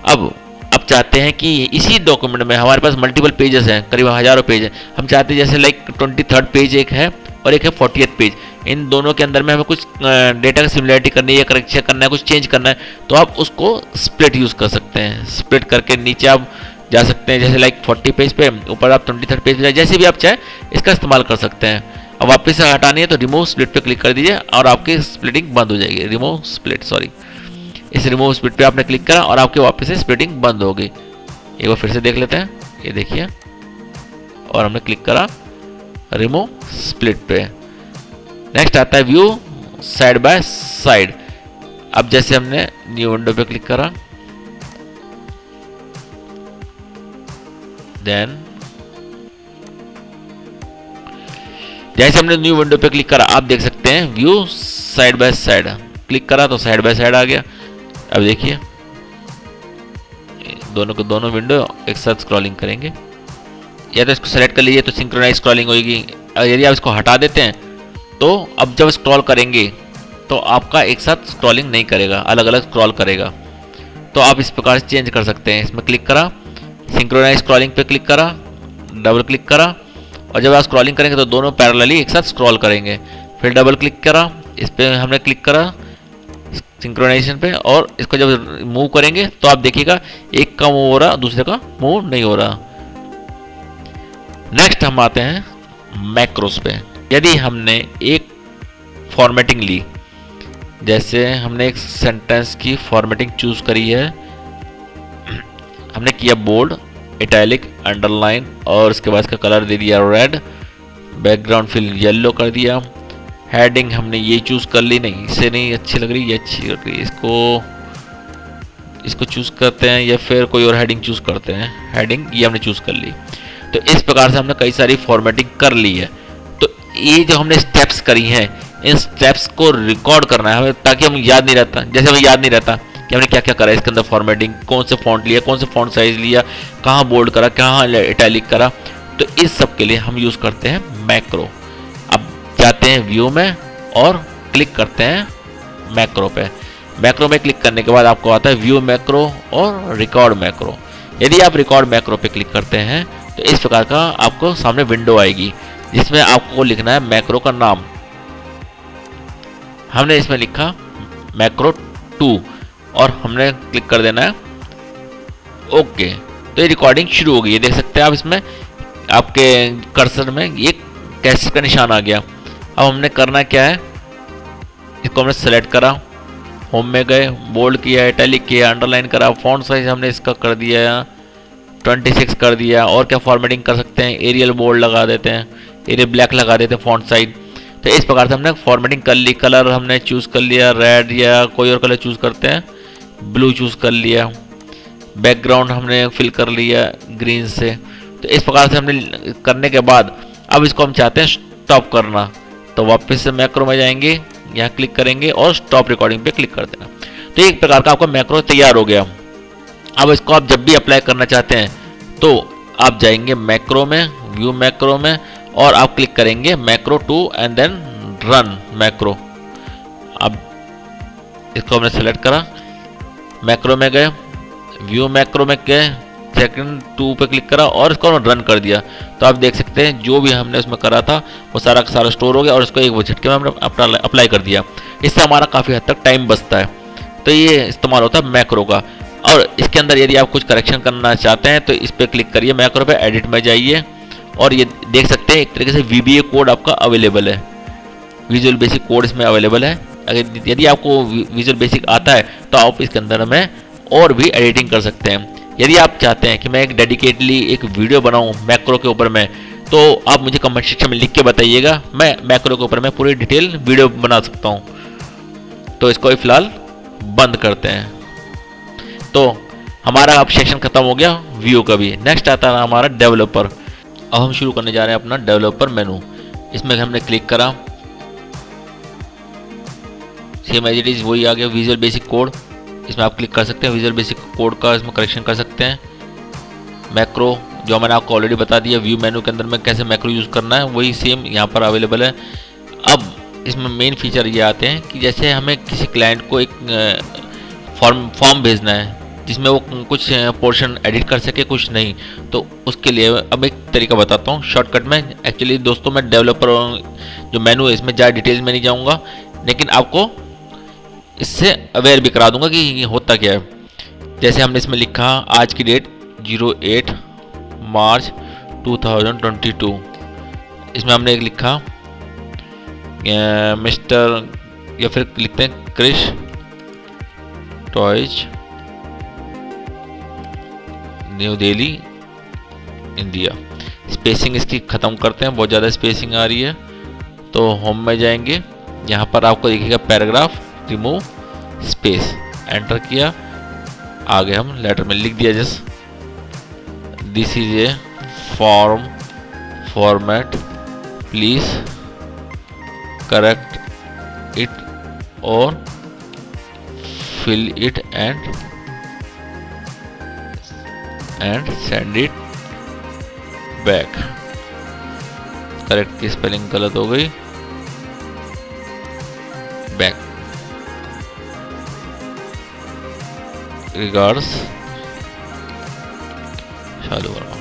अब चाहते हैं कि इसी डॉक्यूमेंट में हमारे पास मल्टीपल पेजेस हैं, करीब हजारों पेज हैं। हम चाहते हैं जैसे लाइक 23rd पेज एक है और एक है 40th पेज, इन दोनों के अंदर में हमें कुछ डेटा की सिमिलरिटी करनी है या करेक्शन करना है, कुछ चेंज करना है, तो आप उसको स्प्लिट यूज़ कर सकते हैं। स्प्लिट करके नीचे आप जा सकते हैं, जैसे लाइक 40 पेज पे, ऊपर आप 23rd पेज पे जाए, जैसे भी आप चाहें इसका इस्तेमाल कर सकते हैं। अब वापस से हटानी है तो रिमूव स्प्लिट पे क्लिक कर दीजिए और आपकी स्प्लिटिंग बंद हो जाएगी। रिमूव स्प्लिट, सॉरी, इस रिमूव स्प्लिट पे आपने क्लिक करा और आपके वापस से स्प्लिटिंग बंद हो गई। एक बार फिर से देख लेते हैं, ये देखिए, और हमने क्लिक करा रिमूव स्प्लिट पे। नेक्स्ट आता है व्यू साइड बाय साइड। अब जैसे हमने न्यू विंडो पे क्लिक करा, देन जैसे हमने न्यू विंडो पे क्लिक करा, आप देख सकते हैं view side by side, click करा तो साइड बाय साइड आ गया। अब देखिए दोनों को दोनों विंडो एक साथ स्क्रॉलिंग करेंगे, या तो इसको सेलेक्ट कर लीजिए तो सिंक्रोनाइज स्क्रॉलिंग होगी। यदि आप इसको हटा देते हैं तो अब जब स्क्रॉल करेंगे तो आपका एक साथ स्क्रॉलिंग नहीं करेगा, अलग अलग स्क्रॉल करेगा। तो आप इस प्रकार से चेंज कर सकते हैं। इसमें क्लिक करा, सिंक्रोनाइज स्क्रॉलिंग पे क्लिक करा, डबल क्लिक करा, और जब आप स्क्रॉलिंग करेंगे तो दोनों पैरेलली एक साथ स्क्रॉल करेंगे। फिर डबल क्लिक करा, इस पर हमने क्लिक करा सिंक्रोनाइजेशन पे, और इसको जब मूव करेंगे तो आप देखिएगा एक का मूव हो रहा, दूसरे का मूव नहीं हो रहा। नेक्स्ट हम आते हैं मैक्रोस पे। यदि हमने एक फॉर्मेटिंग ली, जैसे हमने एक सेंटेंस की फॉर्मेटिंग चूज करी है, हमने किया बोल्ड, इटैलिक, अंडरलाइन, और उसके बाद इसका कलर दे दिया रेड, बैकग्राउंड फिल येलो कर दिया। हेडिंग हमने ये चूज कर ली, नहीं इससे नहीं अच्छी लग रही, ये अच्छी लग रही है, इसको चूज करते हैं, या फिर कोई और हेडिंग चूज करते हैं। हेडिंग ये हमने चूज कर ली। तो इस प्रकार से हमने कई सारी फॉर्मेटिंग कर ली है। तो ये जो हमने स्टेप्स करी हैं, इन स्टेप्स को रिकॉर्ड करना है हमें, ताकि हमें याद नहीं रहता, जैसे हमें याद नहीं रहता कि हमने क्या क्या करा इसके अंदर फॉर्मेटिंग, कौन से फॉन्ट लिया, कौन से फॉन्ट साइज लिया, कहाँ बोल्ड करा, कहाँ इटैलिक करा। तो इस सब के लिए हम यूज करते हैं मैक्रो। अब जाते हैं व्यू में और क्लिक करते हैं मैक्रो पे। मैक्रो में क्लिक करने के बाद आपको आता है व्यू मैक्रो और रिकॉर्ड मैक्रो। यदि आप रिकॉर्ड मैक्रो पे क्लिक करते हैं तो इस प्रकार का आपको सामने विंडो आएगी, जिसमें आपको लिखना है मैक्रो का नाम। हमने इसमें लिखा मैक्रो 2 और हमने क्लिक कर देना है ओके। तो ये रिकॉर्डिंग शुरू हो गई है, देख सकते हैं आप इसमें आपके कर्सर में ये कैसेट का निशान आ गया। अब हमने करना क्या है, इसको हमने सेलेक्ट करा, होम में गए, बोल्ड किया, इटैलिक किया, अंडरलाइन करा, फॉन्ट साइज हमने इसका कर दिया 26 कर दिया। और क्या फॉर्मेटिंग कर सकते हैं, एरियल बोल्ड लगा देते हैं, एरियल ब्लैक लगा देते हैं फॉन्ट साइज। तो इस प्रकार से हमने फॉर्मेटिंग कर ली। कलर हमने चूज़ कर लिया रेड, या कोई और कलर चूज़ करते हैं, ब्लू चूज़ कर लिया। बैकग्राउंड हमने फिल कर लिया ग्रीन से। तो इस प्रकार से हमने करने के बाद अब इसको हम चाहते हैं स्टॉप करना, तो वापस से मैक्रो में जाएंगे, यहाँ क्लिक करेंगे और स्टॉप रिकॉर्डिंग पे क्लिक कर देना। तो एक प्रकार का आपका मैक्रो तैयार हो गया। अब इसको आप जब भी अप्लाई करना चाहते हैं तो आप जाएंगे मैक्रो में, व्यू मैक्रो में, और आप क्लिक करेंगे macro 2 and then run macro. अब इसको हमने सेलेक्ट करा, मैक्रो में गए, व्यू मैक्रो में गए, सेकंड 2 पे क्लिक करा और इसको रन कर दिया। तो आप देख सकते हैं जो भी हमने उसमें करा था वो सारा का सारा स्टोर हो गया और इसको एक झटके में हमने अप्लाई कर दिया। इससे हमारा काफ़ी हद तक टाइम बचता है। तो ये इस्तेमाल होता है मैक्रो का। और इसके अंदर यदि आप कुछ करेक्शन करना चाहते हैं तो इस पर क्लिक करिए, मैक्रो पे एडिट में जाइए और ये देख सकते हैं एक तरीके से VBA कोड आपका अवेलेबल है, विजुअल बेसिक कोड इसमें अवेलेबल है। अगर यदि आपको विजुअल बेसिक आता है तो आप इसके अंदर में और भी एडिटिंग कर सकते हैं। यदि आप चाहते हैं कि मैं एक डेडिकेटली एक वीडियो बनाऊं मैक्रो के ऊपर में, तो आप मुझे कमेंट सेक्शन में लिख के बताइएगा, मैं मैक्रो के ऊपर में पूरी डिटेल वीडियो बना सकता हूं। तो इसको फिलहाल बंद करते हैं। तो हमारा अब सेक्शन खत्म हो गया व्यू का भी। नेक्स्ट आता है हमारा डेवलपर। अब हम शुरू करने जा रहे हैं अपना डेवलपर मेनू। इसमें हमने क्लिक करा, सेम एज इट इज वही आ गया विजुअल बेसिक कोड। इसमें आप क्लिक कर सकते हैं, विजुअल बेसिक कोड का इसमें करेक्शन कर सकते हैं। मैक्रो जो मैंने आपको ऑलरेडी बता दिया, व्यू मेनू के अंदर में कैसे मैक्रो यूज़ करना है वही सेम यहाँ पर अवेलेबल है। अब इसमें मेन फीचर ये आते हैं कि जैसे हमें किसी क्लाइंट को एक फॉर्म भेजना है जिसमें वो कुछ पोर्शन एडिट कर सके, कुछ नहीं, तो उसके लिए अब एक तरीका बताता हूँ शॉर्टकट में। एक्चुअली दोस्तों मैं डेवलपर जो मेनू है इसमें ज़्यादा डिटेल्स में नहीं जाऊँगा, लेकिन आपको इससे अवेयर भी करा दूंगा कि ये होता क्या है। जैसे हमने इसमें लिखा आज की डेट 08 मार्च 2022, इसमें हमने एक लिखा मिस्टर या फिर लिखते हैं Krish toys New Delhi India. Spacing इसकी ख़त्म करते हैं, बहुत ज़्यादा स्पेसिंग आ रही है। तो होम में जाएंगे, यहाँ पर आपको दिखेगा पैराग्राफ, रिमूव स्पेस, एंटर किया, आगे हम लेटर में लिख दिया just this is a form format please correct it और fill it and send it back. Correct की स्पेलिंग गलत हो गई, बैक रिगार्ड्स शालू वर्मा।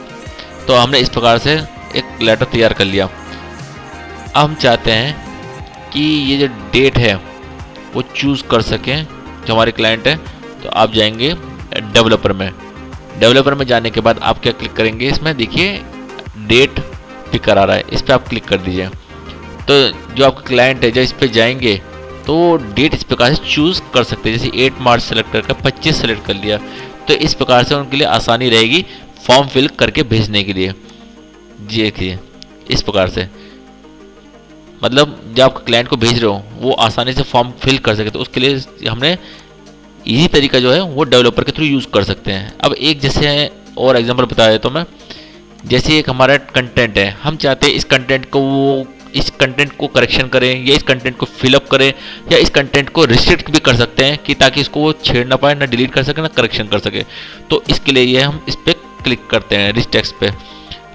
तो हमने इस प्रकार से एक लेटर तैयार कर लिया। अब हम चाहते हैं कि ये जो डेट है वो चूज़ कर सकें जो हमारे क्लाइंट है, तो आप जाएंगे डेवलपर में। डेवलपर में जाने के बाद आप क्या क्लिक करेंगे, इसमें देखिए डेट पिकर आ रहा है, इस पर आप क्लिक कर दीजिए। तो जो आपका क्लाइंट है जब इस पर जाएंगे तो डेट इस प्रकार से चूज़ कर सकते हैं। जैसे 8 मार्च सेलेक्ट करके 25 सेलेक्ट कर लिया, तो इस प्रकार से उनके लिए आसानी रहेगी फॉर्म फिल करके भेजने के लिए। जी देखिए इस प्रकार से, मतलब जब आप क्लाइंट को भेज रहे हो वो आसानी से फॉर्म फिल कर सके, तो उसके लिए हमने इजी तरीका जो है वो डेवलपर के थ्रू यूज़ कर सकते हैं। अब एक जैसे और एग्जांपल बता देता हूँ मैं। जैसे एक हमारा कंटेंट है, हम चाहते हैं इस कंटेंट को करेक्शन करें या इस कंटेंट को फिलअप करें या इस कंटेंट को रिस्ट्रिक्ट भी कर सकते हैं कि ताकि इसको वो छेड़ ना पाए, ना डिलीट कर सके, ना करेक्शन कर सके। तो इसके लिए ये हम इस पर क्लिक करते हैं रिच टेक्स्ट पे।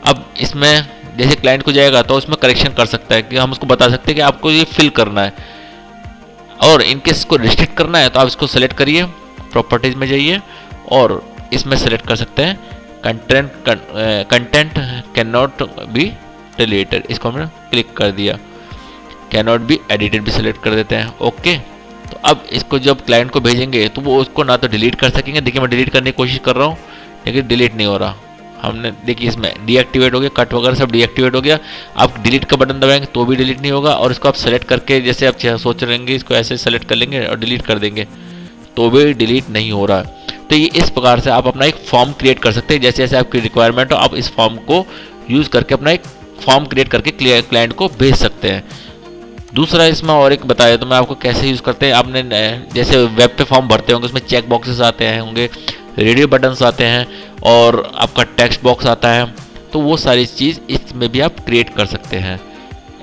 अब इसमें जैसे क्लाइंट को जाएगा तो उसमें करेक्शन कर सकता है कि हम उसको बता सकते हैं कि आपको ये फिल करना है, और इनकेस इसको रिस्ट्रिक्ट करना है तो आप इसको सेलेक्ट करिए, प्रॉपर्टीज में जाइए और इसमें सेलेक्ट कर सकते हैं content can not be deleted. इसको हमने क्लिक कर दिया, कैन नॉट बी एडिटेड भी सेलेक्ट कर देते हैं। ओके, तो अब इसको जब क्लाइंट को भेजेंगे तो वो उसको ना तो डिलीट कर सकेंगे। देखिए मैं डिलीट करने की कोशिश कर रहा हूँ लेकिन डिलीट नहीं हो रहा। हमने देखिए इसमें डीएक्टिवेट हो गया, कट वगैरह सब डीएक्टिवेट हो गया। आप डिलीट का बटन दबाएंगे तो भी डिलीट नहीं होगा, और इसको आप सेलेक्ट करके जैसे आप सोच रहेंगे इसको ऐसे सेलेक्ट कर लेंगे और डिलीट कर देंगे तो भी डिलीट नहीं हो रहा है। तो ये इस प्रकार से आप अपना एक फॉर्म क्रिएट कर सकते हैं। जैसे जैसे आपकी रिक्वायरमेंट हो आप इस फॉर्म को यूज़ करके अपना एक फॉर्म क्रिएट करके क्लाइंट को भेज सकते हैं। दूसरा इसमें और एक बताया तो मैं आपको कैसे यूज़ करते हैं। आपने जैसे वेब पे फॉर्म भरते होंगे उसमें चेक बॉक्सेस आते हैं होंगे, रेडियो बटन्स आते हैं और आपका टेक्स्ट बॉक्स आता है, तो वो सारी चीज़ इसमें भी आप क्रिएट कर सकते हैं।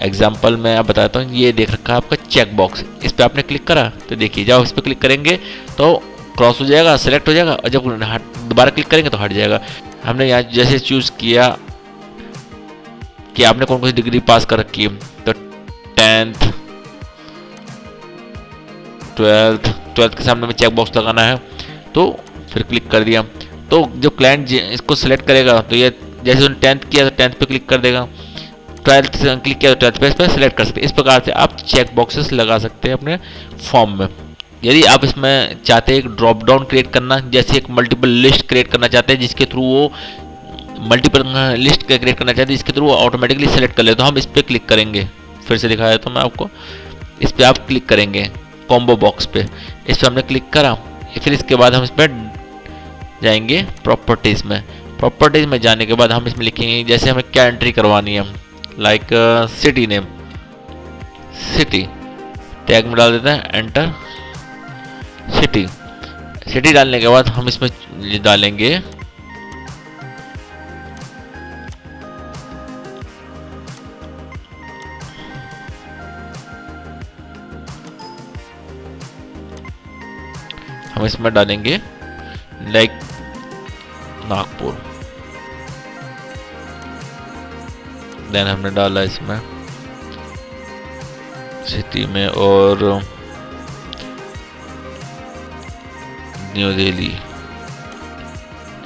एग्जाम्पल मैं आप बताता हूँ, ये देख रखा है आपका चेक बॉक्स, इस पर आपने क्लिक करा तो देखिए जब इस पर क्लिक करेंगे तो क्रॉस हो जाएगा, सेलेक्ट हो जाएगा, और जब दोबारा क्लिक करेंगे तो हट जाएगा। हमने यहाँ जैसे चूज़ किया कि आपने कौन कौन सी डिग्री पास कर रखी है, तो 10th 12th के सामने में चेक बॉक्स लगाना है, तो फिर क्लिक कर दिया। तो जो क्लाइंट इसको सिलेक्ट करेगा तो ये जैसे उन्होंने 10th किया तो 10th पे क्लिक कर देगा, 12th क्लिक किया तो 12th पे सेलेक्ट कर सकते हैं। इस प्रकार से आप चेक बॉक्सेस लगा सकते हैं अपने फॉर्म में। यदि आप इसमें चाहते हैं एक ड्रॉप डाउन क्रिएट करना, जैसे एक मल्टीपल लिस्ट क्रिएट करना चाहते हैं जिसके थ्रू वो मल्टीपल लिस्ट क्रिएट करना चाहते हैं जिसके थ्रू वो ऑटोमेटिकली सेलेक्ट कर ले, तो हम इस पर क्लिक करेंगे। फिर से दिखाया तो मैं आपको, इस पर आप क्लिक करेंगे कॉम्बो बॉक्स पे, इस पर हमने क्लिक करा। फिर इसके बाद हम इस पर जाएंगे प्रॉपर्टीज़ में। प्रॉपर्टीज़ में जाने के बाद हम इसमें लिखेंगे जैसे हमें क्या एंट्री करवानी है, like city name, city tag में डाल देते हैं, एंटर सिटी। सिटी डालने के बाद हम इसमें डालेंगे लाइक नागपुर। देन हमने डाला इसमें सिटी में और न्यू दिल्ली।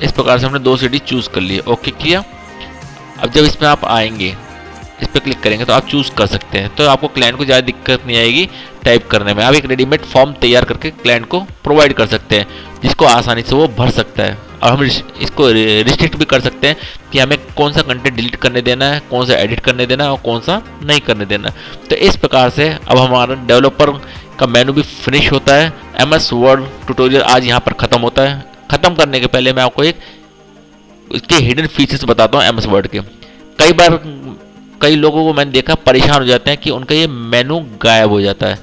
इस प्रकार से हमने 2 सिटी चूज कर लिए, ओके किया। अब जब इसमें आप आएंगे, इस पर क्लिक करेंगे तो आप चूज कर सकते हैं, तो आपको क्लाइंट को ज़्यादा दिक्कत नहीं आएगी टाइप करने में। आप एक रेडीमेड फॉर्म तैयार करके क्लाइंट को प्रोवाइड कर सकते हैं जिसको आसानी से वो भर सकता है। और हम इसको रिस्ट्रिक्ट भी कर सकते हैं कि हमें कौन सा कंटेंट डिलीट करने देना है, कौन सा एडिट करने देना है और कौन सा नहीं करने देना। तो इस प्रकार से अब हमारा डेवलपर का मेनू भी फिनिश होता है। MS वर्ड ट्यूटोरियल आज यहाँ पर ख़त्म होता है। ख़त्म करने के पहले मैं आपको एक इसके हिडन फीचर्स बताता हूँ MS वर्ड के। कई बार कई लोगों को मैंने देखा परेशान हो जाते हैं कि उनका ये मेनू गायब हो जाता है।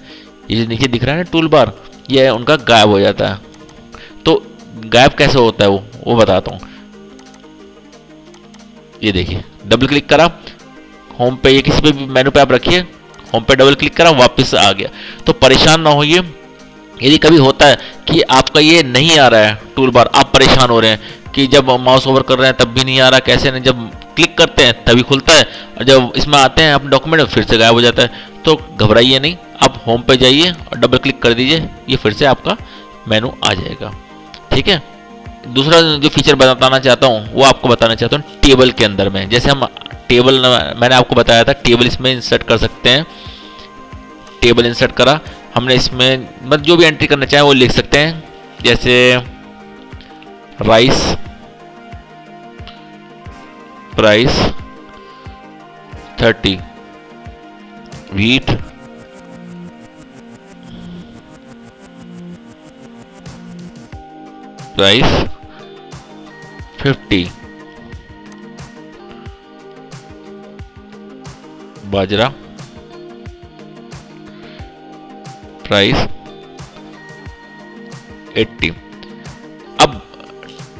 ये जो नीचे दिख रहा है ना टूल बार, ये उनका गायब हो जाता है। तो गायब कैसे होता है वो बताता हूँ। ये देखिए, डबल क्लिक करा होम पे, ये किसी पे भी मेनू पे आप रखिए, होम पे डबल क्लिक करा, वापस आ गया। तो परेशान ना होइए। यदि कभी होता है कि आपका ये नहीं आ रहा है टूल बार, आप परेशान हो रहे हैं कि जब माउस ओवर कर रहे हैं तब भी नहीं आ रहा, कैसे नहीं, जब क्लिक करते हैं तभी खुलता है और जब इसमें आते हैं अपने डॉक्यूमेंट में फिर से गायब हो जाता है, तो घबराइए नहीं। आप होम पे जाइए और डबल क्लिक कर दीजिए, ये फिर से आपका मेनू आ जाएगा। ठीक है। दूसरा जो फीचर बताना चाहता हूँ वो आपको बताना चाहता हूँ टेबल के अंदर में। जैसे हम टेबल, मैंने आपको बताया था टेबल इसमें इंसर्ट कर सकते हैं। टेबल इंसर्ट करा हमने, इसमें मतलब जो भी एंट्री करना चाहे वो लिख सकते हैं, जैसे राइस प्राइस 30, व्हीट प्राइस 50, बाजरा प्राइस 80। अब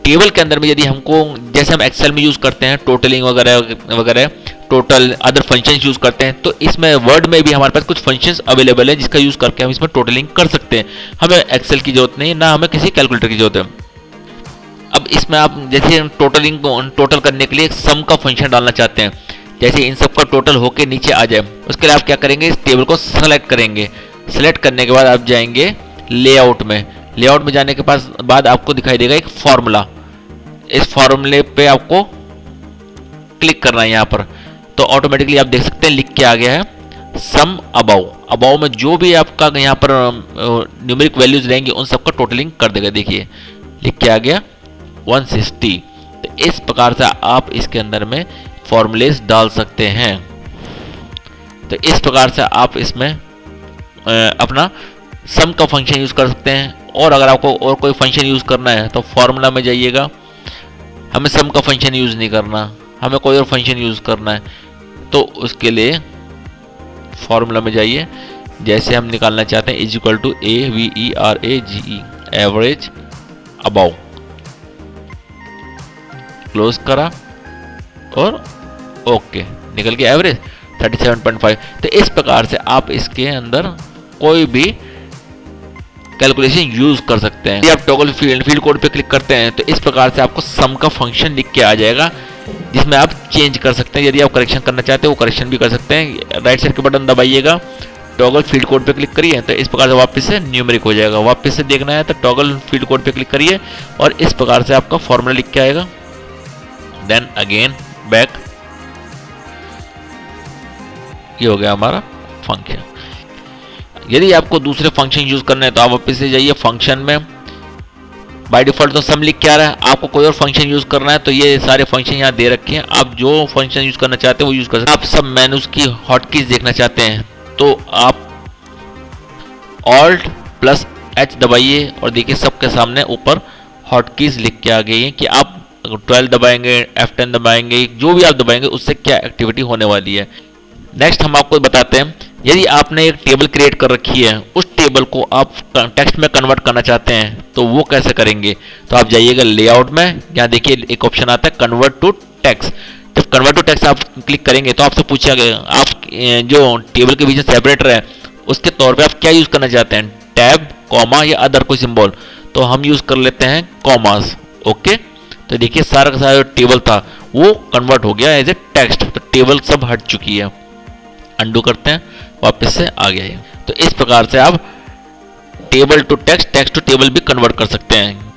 टेबल के अंदर में यदि हमको, जैसे हम एक्सेल में यूज करते हैं टोटलिंग वगैरह वगैरह, टोटल अदर फंक्शंस यूज करते हैं, तो इसमें वर्ड में भी हमारे पास कुछ फंक्शंस अवेलेबल है जिसका यूज करके हम इसमें टोटलिंग कर सकते हैं। हमें एक्सेल की जरूरत नहीं, ना हमें किसी कैलकुलेटर की जरूरत है। अब इसमें आप जैसे टोटलिंग को टोटल करने के लिए एक सम का फंक्शन डालना चाहते हैं, जैसे इन सब का टोटल होके नीचे आ जाए, उसके लिए आप क्या करेंगे, इस टेबल को सेलेक्ट करेंगे। सेलेक्ट करने के बाद आप जाएंगे लेआउट में। लेआउट में जाने के बाद आपको दिखाई देगा एक फॉर्मूला। इस फॉर्मूले पे आपको क्लिक करना है यहाँ पर, तो ऑटोमेटिकली आप देख सकते हैं लिख के आ गया है सम अबाउ। अबाउ में जो भी आपका यहाँ पर न्यूमेरिक वैल्यूज रहेंगे उन सबका टोटलिंग कर देगा। देखिए लिख के आ गया 160। तो इस प्रकार से आप इसके अंदर में फॉर्मूलेस डाल सकते हैं। तो इस प्रकार से आप इसमें अपना सम का फंक्शन यूज कर सकते हैं। और अगर आपको और कोई फंक्शन यूज करना है तो फॉर्मूला में जाइएगा। हमें सम का फंक्शन यूज नहीं करना, हमें कोई और फंक्शन यूज करना है, तो उसके लिए फॉर्मूला में जाइए। जैसे हम निकालना चाहते हैं is equal to AVERAGE, average above, close करा और ओके, निकल के एवरेज 37.5। तो इस प्रकार से आप इसके अंदर कोई भी कैलकुलेशन यूज कर सकते हैं। यदि आप टॉगल फील्ड कोड पे क्लिक करते हैं तो इस प्रकार से आपको सम का फंक्शन लिख के आ जाएगा जिसमें आप चेंज कर सकते हैं। यदि आप करेक्शन करना चाहते हैं वो करेक्शन भी कर सकते हैं। राइट साइड के बटन दबाइएगा, टॉगल फील्ड कोड पे क्लिक करिए, तो इस प्रकार से वापस से न्यूमेरिक हो जाएगा। वापस से देखना है तो टॉगल फील्ड कोड पे क्लिक करिए और इस प्रकार से आपका फॉर्मूला लिख के आएगा। देन अगेन बैक, ये हो गया हमारा फंक्शन। यदि आपको दूसरे फंक्शन यूज करने हैं तो आप वापस से जाइए फंक्शन में। बाय डिफॉल्ट तो सम लिख के आ रहा है, आपको कोई और फंक्शन यूज करना है तो ये सारे फंक्शन यहाँ दे रखे हैं, आप जो फंक्शन यूज करना चाहते हैं वो यूज कर सकते हैं। आप सब मेनूज की हॉटकीज देखना चाहते हैं तो आप Alt+H दबाइए और देखिए सबके सामने ऊपर हॉटकीज लिख के आ गई है कि आप 12 दबाएंगे, F10 दबाएंगे, जो भी आप दबाएंगे उससे क्या एक्टिविटी होने वाली है। नेक्स्ट हम आपको बताते हैं, यदि आपने एक टेबल क्रिएट कर रखी है, उस टेबल को आप टेक्स्ट में कन्वर्ट करना चाहते हैं तो वो कैसे करेंगे। तो आप जाइएगा लेआउट में, यहाँ देखिए एक ऑप्शन आता है कन्वर्ट टू टेक्स्ट। जब कन्वर्ट टू टेक्स्ट आप क्लिक करेंगे तो आपसे पूछा गया आप जो टेबल के बीच में सेपरेटर है उसके तौर पे आप क्या यूज करना चाहते हैं, टैब, कॉमा या अदर कोई सिंबल। तो हम यूज कर लेते हैं कॉमास। ओके, तो देखिए सारा का सारा जो टेबल था वो कन्वर्ट हो गया एज ए टेक्स्ट, तो टेबल सब हट चुकी है। अंडू करते हैं, वापस से आ गया है। तो इस प्रकार से आप table to text, text to table भी कन्वर्ट कर सकते हैं।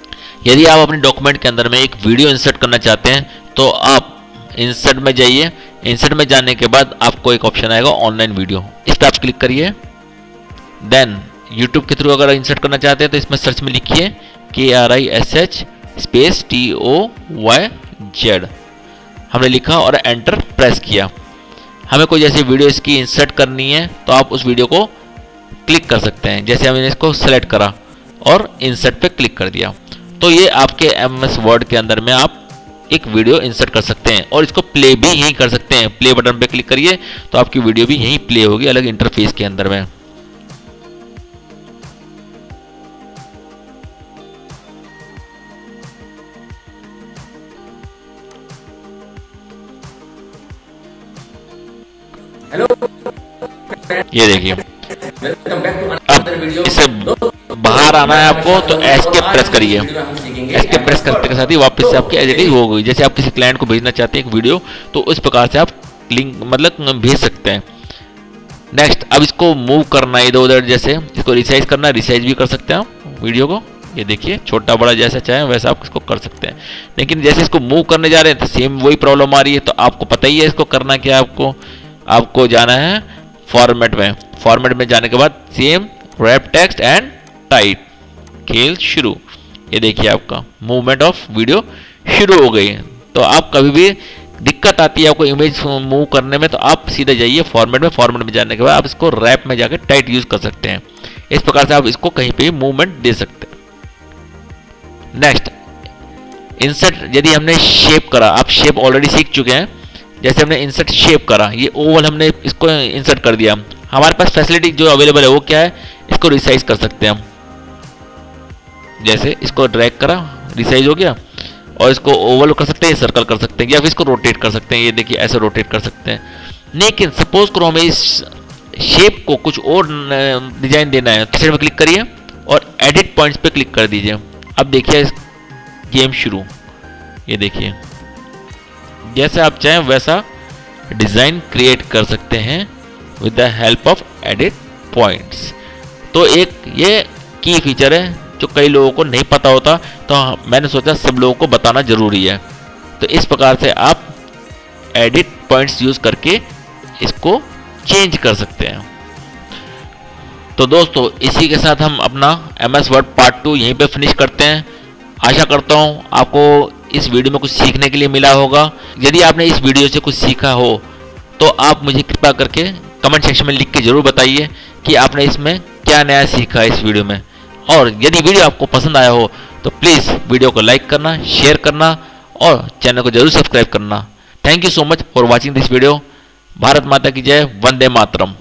यदि आप अपने डॉक्यूमेंट के अंदर में एक वीडियो इंसर्ट करना चाहते हैं तो आप इंसर्ट में जाइए। इंसर्ट में जाने के बाद आपको एक ऑप्शन आएगा ऑनलाइन वीडियो, इस पर आप क्लिक करिए। देन यूट्यूब के थ्रू अगर इंसर्ट करना चाहते हैं तो इसमें सर्च में लिखिए KRISH स्पेस TOYZ। हमने लिखा और एंटर प्रेस किया। हमें कोई जैसे वीडियो इसकी इंसर्ट करनी है तो आप उस वीडियो को क्लिक कर सकते हैं। जैसे हमने इसको सेलेक्ट करा और इंसर्ट पे क्लिक कर दिया तो ये आपके MS वर्ड के अंदर में आप एक वीडियो इंसर्ट कर सकते हैं और इसको प्ले भी यहीं कर सकते हैं। प्ले बटन पे क्लिक करिए तो आपकी वीडियो भी यहीं प्ले होगी अलग इंटरफेस के अंदर में। हेलो, ये देखिए welcome back to another video. इससे बाहर आना है आपको तो एस्केप प्रेस करिए। एस्केप प्रेस करने के साथ ही वापस से आपकी एडिटिंग हो गई। जैसे आप किसी क्लाइंट को भेजना चाहते हैं एक वीडियो तो उस प्रकार से आप लिंक मतलब भेज सकते हैं। नेक्स्ट, अब इसको मूव करना है इधर उधर, जैसे इसको रिसाइज करना है, रिसाइज भी कर सकते हैं आप वीडियो को। ये देखिए छोटा बड़ा जैसा चाहे वैसा आप इसको कर सकते हैं। लेकिन जैसे इसको मूव करने जा रहे हैं तो सेम वही प्रॉब्लम आ रही है। तो आपको पता ही है इसको करना क्या है। आपको जाना है फॉर्मेट में। फॉर्मेट में जाने के बाद same wrap text and type, खेल शुरू। ये देखिए आपका मूवमेंट ऑफ वीडियो शुरू हो गई है। तो आप कभी भी दिक्कत आती है आपको इमेज मूव करने में तो आप सीधे जाइए फॉर्मेट में। फॉर्मेट में जाने के बाद आप इसको रैप में जाकर टाइट यूज कर सकते हैं। इस प्रकार से आप इसको कहीं पे भी मूवमेंट दे सकते हैं। Next, insert. यदि हमने शेप करा, आप शेप ऑलरेडी सीख चुके हैं। जैसे हमने इंसर्ट शेप करा, ये ओवल हमने इसको इंसर्ट कर दिया। हमारे पास फैसिलिटी जो अवेलेबल है वो क्या है, इसको रिसाइज कर सकते हैं हम। जैसे इसको ड्रैग करा, रिसाइज हो गया और इसको ओवल कर सकते हैं, सर्कल कर सकते हैं या फिर इसको रोटेट कर सकते हैं। ये देखिए ऐसे रोटेट कर सकते हैं। लेकिन सपोज करो हमें इस शेप को कुछ और डिजाइन देना है तो में क्लिक करिए और एडिट पॉइंट्स पे क्लिक कर दीजिए। अब देखिए गेम शुरू। ये देखिए जैसे आप चाहें वैसा डिजाइन क्रिएट कर सकते हैं with the help of edit points. तो एक ये की फीचर है जो कई लोगों को नहीं पता होता, तो मैंने सोचा सब लोगों को बताना जरूरी है। तो इस प्रकार से आप एडिट पॉइंट्स यूज करके इसको चेंज कर सकते हैं। तो दोस्तों इसी के साथ हम अपना MS वर्ड पार्ट 2 यहीं पे फिनिश करते हैं। आशा करता हूँ आपको इस वीडियो में कुछ सीखने के लिए मिला होगा। यदि आपने इस वीडियो से कुछ सीखा हो तो आप मुझे कृपया करके कमेंट सेक्शन में लिख के जरूर बताइए कि आपने इसमें क्या नया सीखा इस वीडियो में। और यदि वीडियो आपको पसंद आया हो तो प्लीज़ वीडियो को लाइक करना, शेयर करना और चैनल को जरूर सब्सक्राइब करना। Thank you so much for watching this video. Bharat माता की जय, वंदे मातरम।